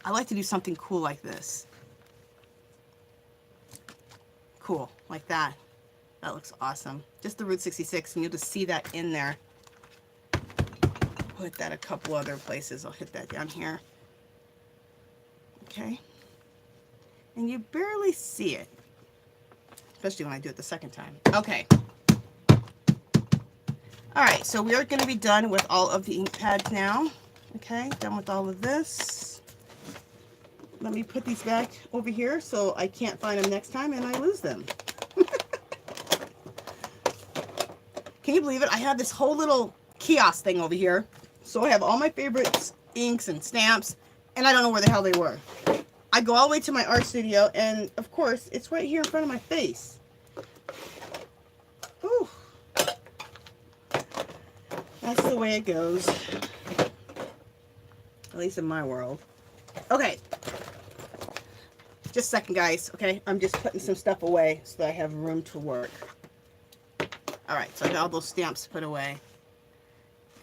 I like to do something cool like this. Cool, like that. That looks awesome. Just the Route 66, and you'll just see that in there. Put that a couple other places. I'll hit that down here. Okay. And you barely see it. Especially when I do it the second time. Okay. Alright, so we are going to be done with all of the ink pads now. Okay, done with all of this. Let me put these back over here so I can't find them next time and I lose them. Can you believe it? I have this whole little kiosk thing over here. So I have all my favorite inks and stamps, and I don't know where the hell they were. I go all the way to my art studio, and of course, it's right here in front of my face. Whew. That's the way it goes. At least in my world. Okay. Just a second, guys. Okay, I'm just putting some stuff away so that I have room to work. Alright, so I got all those stamps put away.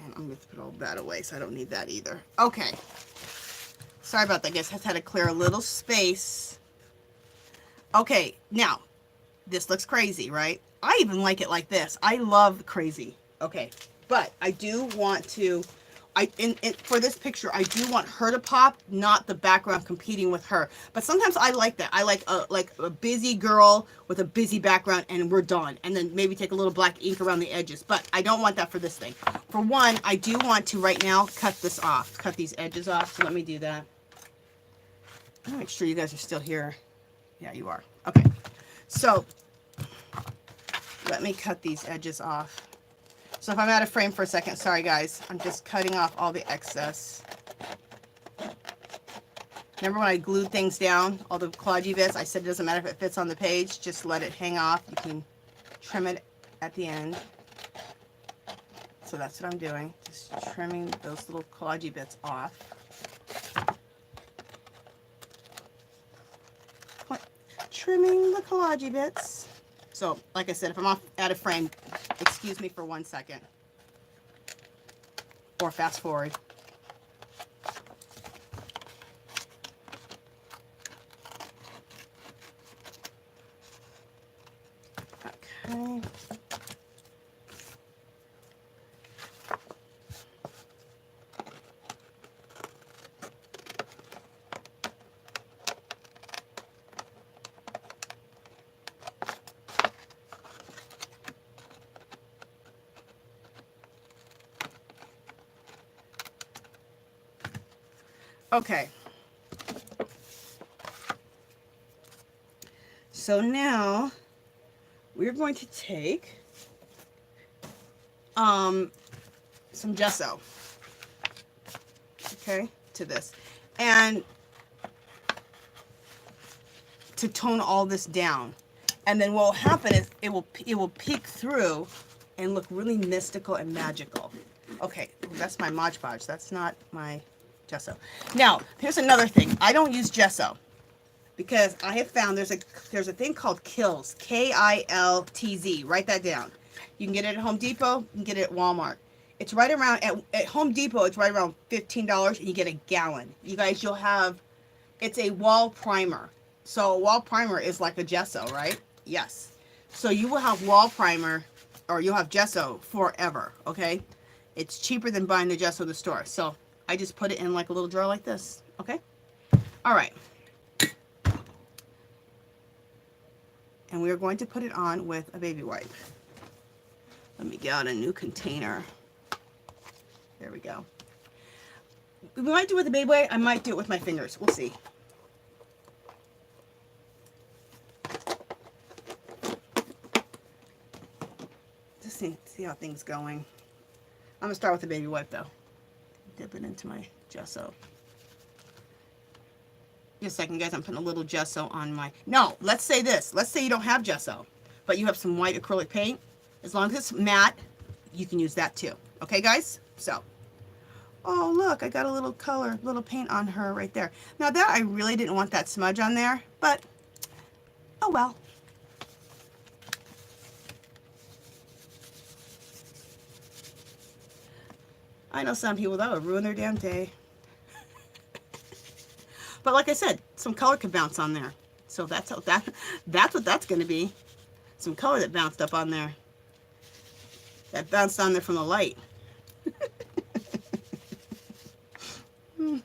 And I'm going to put all that away, so I don't need that either. Okay. Sorry about that, guys. I had to clear a little space. Okay, now, this looks crazy, right? I even like it like this. I love crazy. Okay, but I do want to... for this picture, I do want her to pop, not the background competing with her. But sometimes I like that. I like a busy girl with a busy background, and we're done. And then maybe take a little black ink around the edges. But I don't want that for this thing. For one, I do want to right now cut this off, cut these edges off. So let me do that. I'll make sure you guys are still here. Yeah, you are. Okay. So let me cut these edges off. So if I'm out of frame for a second, sorry guys, I'm just cutting off all the excess. Remember when I glued things down, all the collagey bits, I said it doesn't matter if it fits on the page, just let it hang off. You can trim it at the end. So that's what I'm doing, just trimming those little collagey bits off. Trimming the collagey bits. So, like I said, if I'm out of frame, excuse me for 1 second. Or fast forward. Okay. Okay. So now we're going to take some gesso, okay, to this, and to tone all this down. And then what will happen is it will peek through and look really mystical and magical. Okay, that's my Mod Podge. That's not my gesso. Now, here's another thing. I don't use gesso because I have found there's a thing called Kilz, Kiltz. Write that down. You can get it at Home Depot. You can get it at Walmart. It's right around at Home Depot. It's right around $15, and you get a gallon. You guys, you'll have. It's a wall primer. So a wall primer is like a gesso, right? Yes. So you will have wall primer, or you'll have gesso forever. Okay. It's cheaper than buying the gesso at the store. So I just put it in like a little drawer like this. Okay. All right. And we are going to put it on with a baby wipe. Let me get out a new container. There we go. We might do it with a baby wipe. I might do it with my fingers. We'll see. Just see how things going. I'm gonna start with the baby wipe though. Dip it into my gesso. Just a second, guys. I'm putting a little gesso on my. No, let's say this. Let's say you don't have gesso, but you have some white acrylic paint. As long as it's matte, you can use that too. Okay, guys? So, oh, look, I got a little color, little paint on her right there. Now that I really didn't want that smudge on there, but oh well. I know some people, that would ruin their damn day. But like I said, some color could bounce on there. So that's what that's going to be. Some color that bounced up on there. That bounced on there from the light. And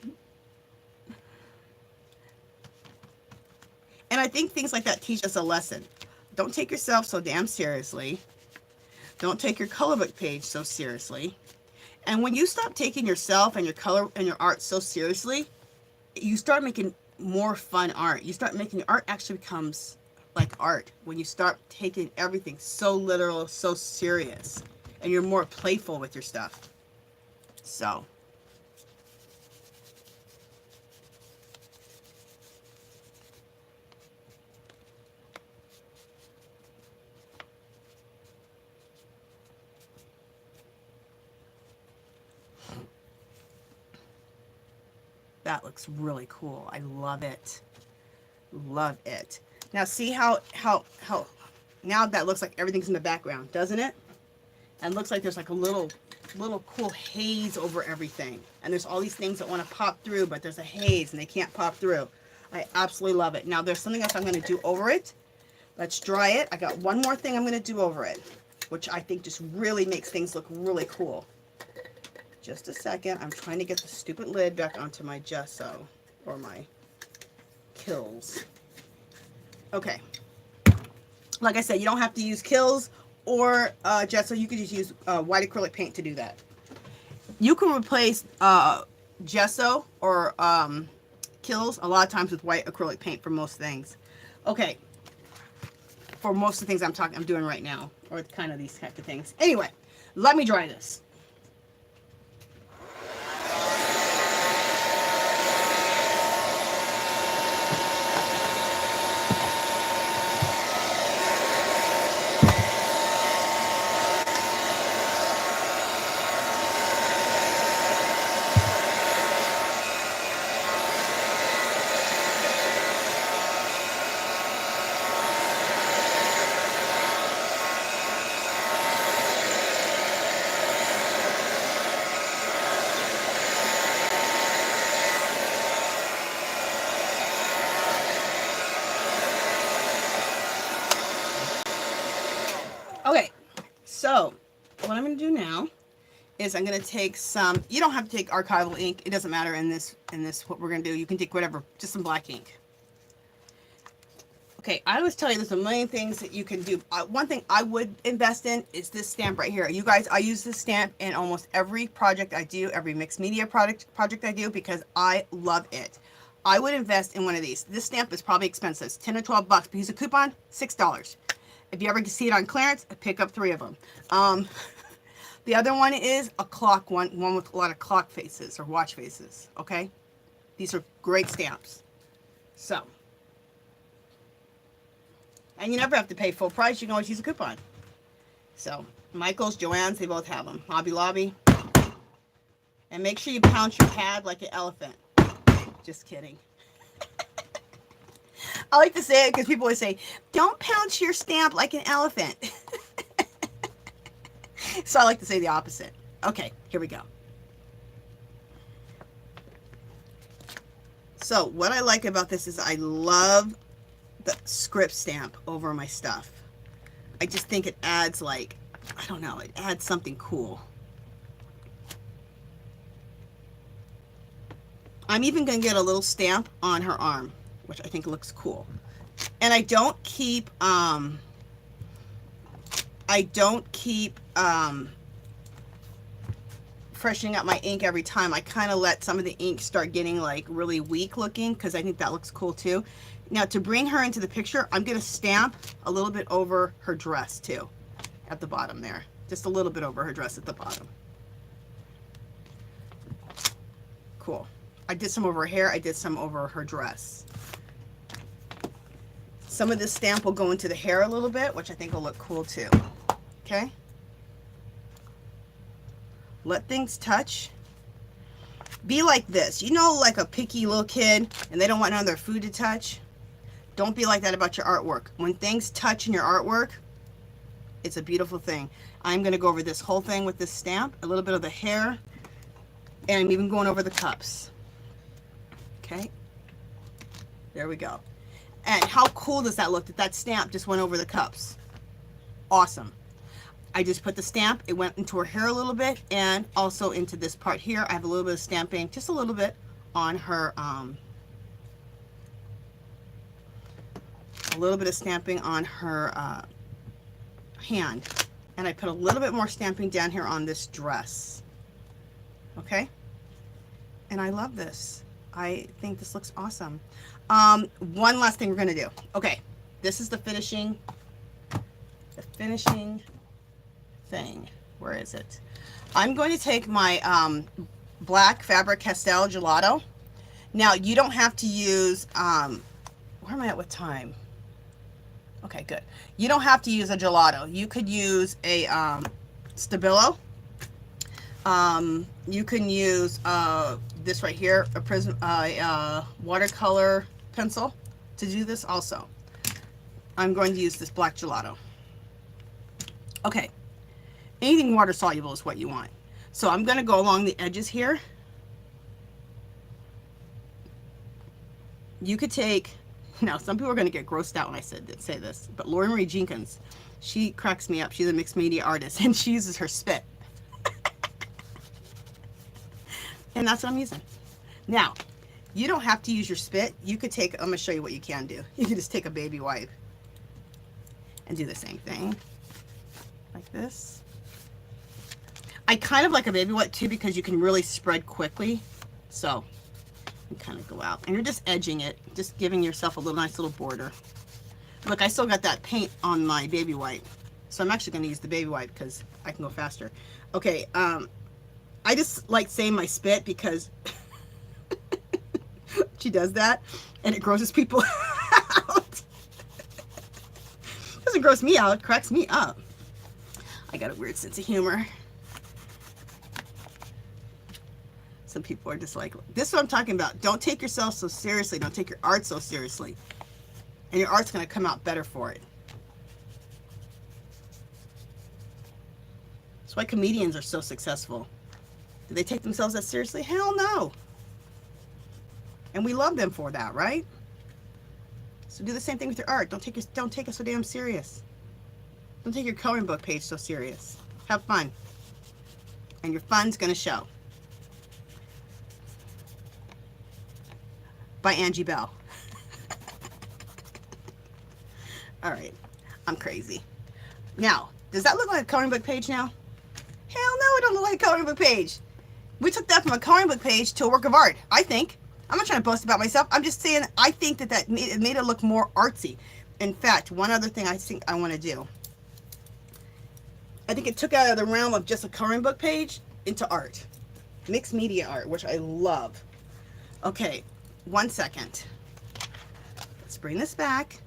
I think things like that teach us a lesson. Don't take yourself so damn seriously. Don't take your color book page so seriously. And when you stop taking yourself and your color and your art so seriously, you start making more fun art. You start making art actually becomes like art when you start taking everything so literal, so serious, and you're more playful with your stuff. So. That looks really cool. I love it. Love it. Now see how now that looks like everything's in the background, doesn't it? And looks like there's like a little cool haze over everything. And there's all these things that want to pop through, but there's a haze and they can't pop through. I absolutely love it. Now there's something else I'm going to do over it. Let's dry it. I got one more thing I'm going to do over it, which I think just really makes things look really cool. Just a second. I'm trying to get the stupid lid back onto my gesso or my Kilz. Okay. Like I said, you don't have to use Kilz or gesso. You could just use white acrylic paint to do that. You can replace gesso or Kilz a lot of times with white acrylic paint for most things. Okay. For most of the things I'm doing right now, or kind of these type of things. Anyway, let me dry this. Okay, so what I'm going to do now is I'm going to take some, you don't have to take archival ink, it doesn't matter in this what we're going to do. You can take whatever, just some black ink. Okay, I always tell you there's a million things that you can do. One thing I would invest in is this stamp right here. You guys, I use this stamp in almost every project I do, every mixed media project I do, because I love it. I would invest in one of these. This stamp is probably expensive. It's 10 or 12 bucks, but use a coupon, $6. If you ever see it on clearance, pick up 3 of them. The other one is a clock one with a lot of clock faces or watch faces, okay? These are great stamps. So, And you never have to pay full price. You can always use a coupon. So, Michael's, Joann's, they both have them. Hobby Lobby. And make sure you pounce your pad like an elephant. Just kidding. I like to say it because people always say, don't pounce your stamp like an elephant. So I like to say the opposite. Okay, here we go. So what I like about this is I love the script stamp over my stuff. I just think it adds, like, I don't know, it adds something cool. I'm even going to get a little stamp on her arm, which I think looks cool. And I don't keep freshening up my ink every time. I kind of let some of the ink start getting like really weak looking because I think that looks cool too. Now to bring her into the picture, I'm going to stamp a little bit over her dress too, at the bottom there. Just a little bit over her dress at the bottom. Cool. I did some over her hair, I did some over her dress. Some of this stamp will go into the hair a little bit, which I think will look cool too. Okay? Let things touch. Be like this. You know, like a picky little kid and they don't want none of their food to touch? Don't be like that about your artwork. When things touch in your artwork, it's a beautiful thing. I'm going to go over this whole thing with this stamp, a little bit of the hair, and I'm even going over the cups. Okay, there we go. And how cool does that look that that stamp just went over the cups? Awesome. I just put the stamp, it went into her hair a little bit, and also into this part here. I have a little bit of stamping, just a little bit, on her, a little bit of stamping on her hand. And I put a little bit more stamping down here on this dress. Okay? And I love this. I think this looks awesome. One last thing we're going to do. Okay, this is the finishing thing. Where is it? I'm going to take my black fabric Castell Gelato. Now, you don't have to use, where am I at with time? Okay, good. You don't have to use a gelato. You could use a Stabilo. You can use this right here, a prism, watercolor pencil to do this also. I'm going to use this black gelato. Okay, anything water soluble is what you want. So I'm going to go along the edges here. You could take, now some people are going to get grossed out when I say this, but Lori Marie Jenkins, she cracks me up. She's a mixed media artist and she uses her spit. And that's what I'm using. Now, you don't have to use your spit. You could take, I'm going to show you what you can do. You can just take a baby wipe and do the same thing. Like this. I kind of like a baby wipe too because you can really spread quickly. So, you kind of go out. And you're just edging it. Just giving yourself a little nice little border. Look, I still got that paint on my baby wipe. So I'm actually going to use the baby wipe because I can go faster. Okay, I just like saying my spit because she does that and it grosses people out. Doesn't gross me out, it cracks me up. I got a weird sense of humor. Some people are just like, this is what I'm talking about. Don't take yourself so seriously. Don't take your art so seriously. And your art's going to come out better for it. That's why comedians are so successful. Do they take themselves that seriously? Hell no. And we love them for that, right? So do the same thing with your art. Don't take it so damn serious. Don't take your coloring book page so serious. Have fun. And your fun's gonna show. By Angie Bell. Alright. I'm crazy. Now, does that look like a coloring book page now? Hell no, it don't look like a coloring book page. We took that from a coloring book page to a work of art, I think. I'm not trying to boast about myself. I'm just saying I think that made it look more artsy. In fact, one other thing I think I want to do. I think it took out of the realm of just a coloring book page into art. Mixed media art, which I love. Okay, 1 second. Let's bring this back.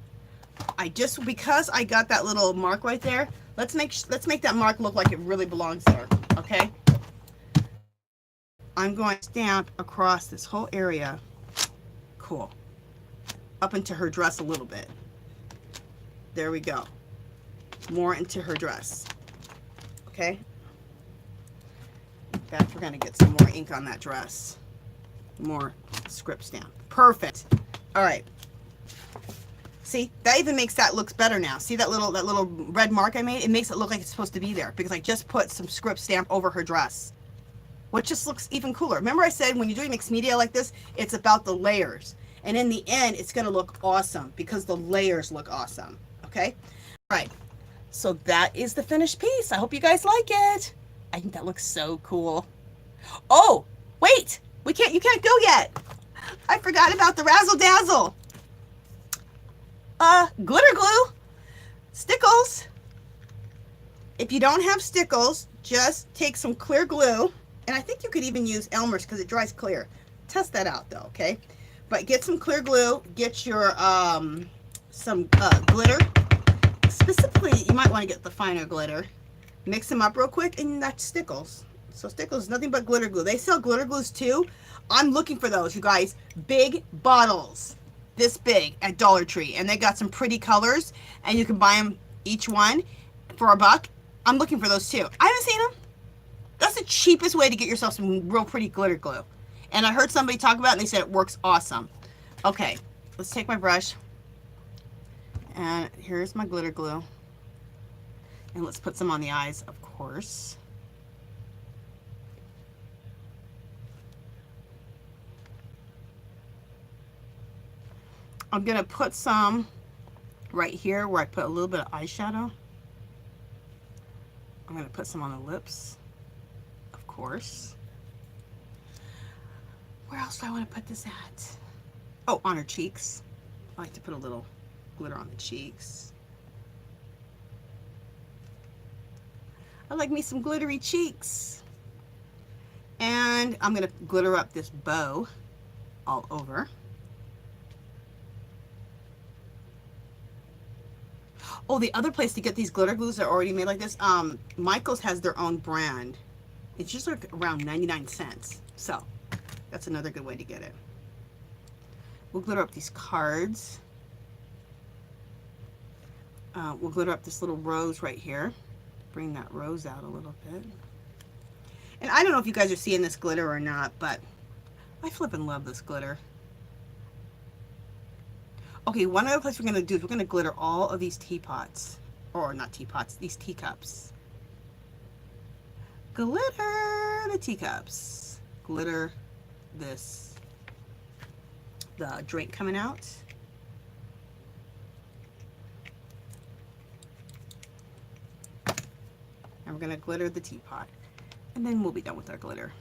because I got that little mark right there, let's make that mark look like it really belongs there, okay? I'm going to stamp across this whole area. Cool. Up into her dress a little bit. There we go. More into her dress. Okay? In fact, we're going to get some more ink on that dress. More script stamp. Perfect. All right. See, that even makes that look better now. See that little red mark I made? It makes it look like it's supposed to be there because I just put some script stamp over her dress, which just looks even cooler. Remember I said when you're doing mixed media like this, it's about the layers. And in the end, it's going to look awesome because the layers look awesome. Okay? All right. So that is the finished piece. I hope you guys like it. I think that looks so cool. Oh, wait. You can't go yet. I forgot about the razzle dazzle. Glitter glue. Stickles. If you don't have stickles, just take some clear glue. And I think you could even use Elmer's because it dries clear. Test that out though, okay? But get some clear glue. Get your some glitter. Specifically, you might want to get the finer glitter. Mix them up real quick, and that's Stickles. So Stickles is nothing but glitter glue. They sell glitter glues too. I'm looking for those, you guys. Big bottles, this big, at Dollar Tree, and they got some pretty colors, and you can buy them each one for $1. I'm looking for those too. I haven't seen them. That's the cheapest way to get yourself some real pretty glitter glue. And I heard somebody talk about it, and they said it works awesome. Okay, let's take my brush. And here's my glitter glue. And let's put some on the eyes, of course. I'm going to put some right here where I put a little bit of eyeshadow. I'm going to put some on the lips, of course. Where else do I want to put this at? Oh, on her cheeks. I like to put a little glitter on the cheeks. I like me some glittery cheeks. And I'm going to glitter up this bow all over. Oh, the other place to get these glitter glues that are already made like this, Michael's has their own brand. It's just like around 99 cents. So that's another good way to get it. We'll glitter up these cards. We'll glitter up this little rose right here. Bring that rose out a little bit. And I don't know if you guys are seeing this glitter or not, but I flippin' love this glitter. Okay, one other place we're going to do is we're going to glitter all of these teapots. Or not teapots, these teacups. Glitter the teacups. Glitter this. The drink coming out. And we're going to glitter the teapot. And then we'll be done with our glitter.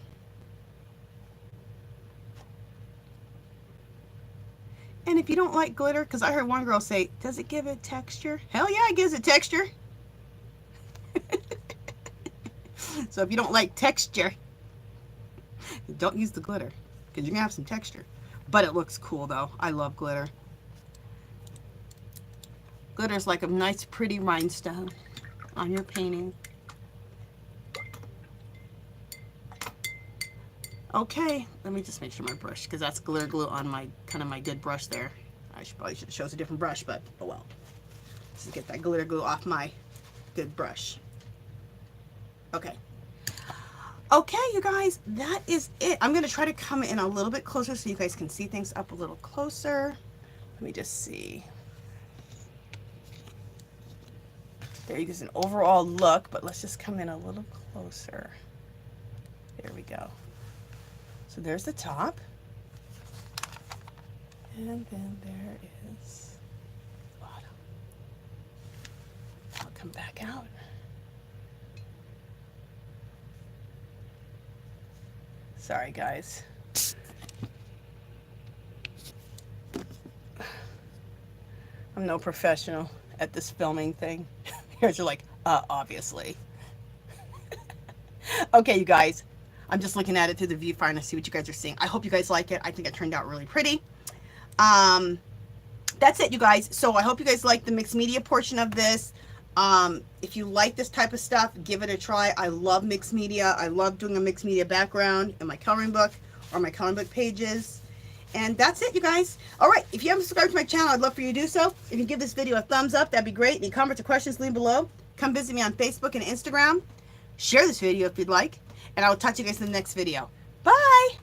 And if you don't like glitter, because I heard one girl say, does it give it texture? Hell yeah, it gives it texture. So if you don't like texture, don't use the glitter, because you're going to have some texture. But it looks cool, though. I love glitter. Glitter's like a nice, pretty rhinestone on your painting. Okay, let me just make sure my brush, because that's glitter glue on my, kind of my good brush there. I probably should have chosen a different brush, but oh well. Just get that glitter glue off my good brush. Okay. Okay, you guys, that is it. I'm going to try to come in a little bit closer so you guys can see things up a little closer. Let me just see. There you go, an overall look, but let's just come in a little closer. There we go. So there's the top. And then there is the bottom. I'll come back out. Sorry, guys. I'm no professional at this filming thing. Here's you're like, obviously. Okay, you guys. I'm just looking at it through the viewfinder to see what you guys are seeing. I hope you guys like it. I think it turned out really pretty. that's it, you guys. So I hope you guys like the mixed media portion of this. If you like this type of stuff, give it a try. I love mixed media. I love doing a mixed media background in my coloring book or my coloring book pages. And that's it, you guys. All right, if you haven't subscribed to my channel, I'd love for you to do so. If you give this video a thumbs up, that'd be great. Any comments or questions, leave below. Come visit me on Facebook and Instagram. Share this video if you'd like. And I will talk to you guys in the next video. Bye!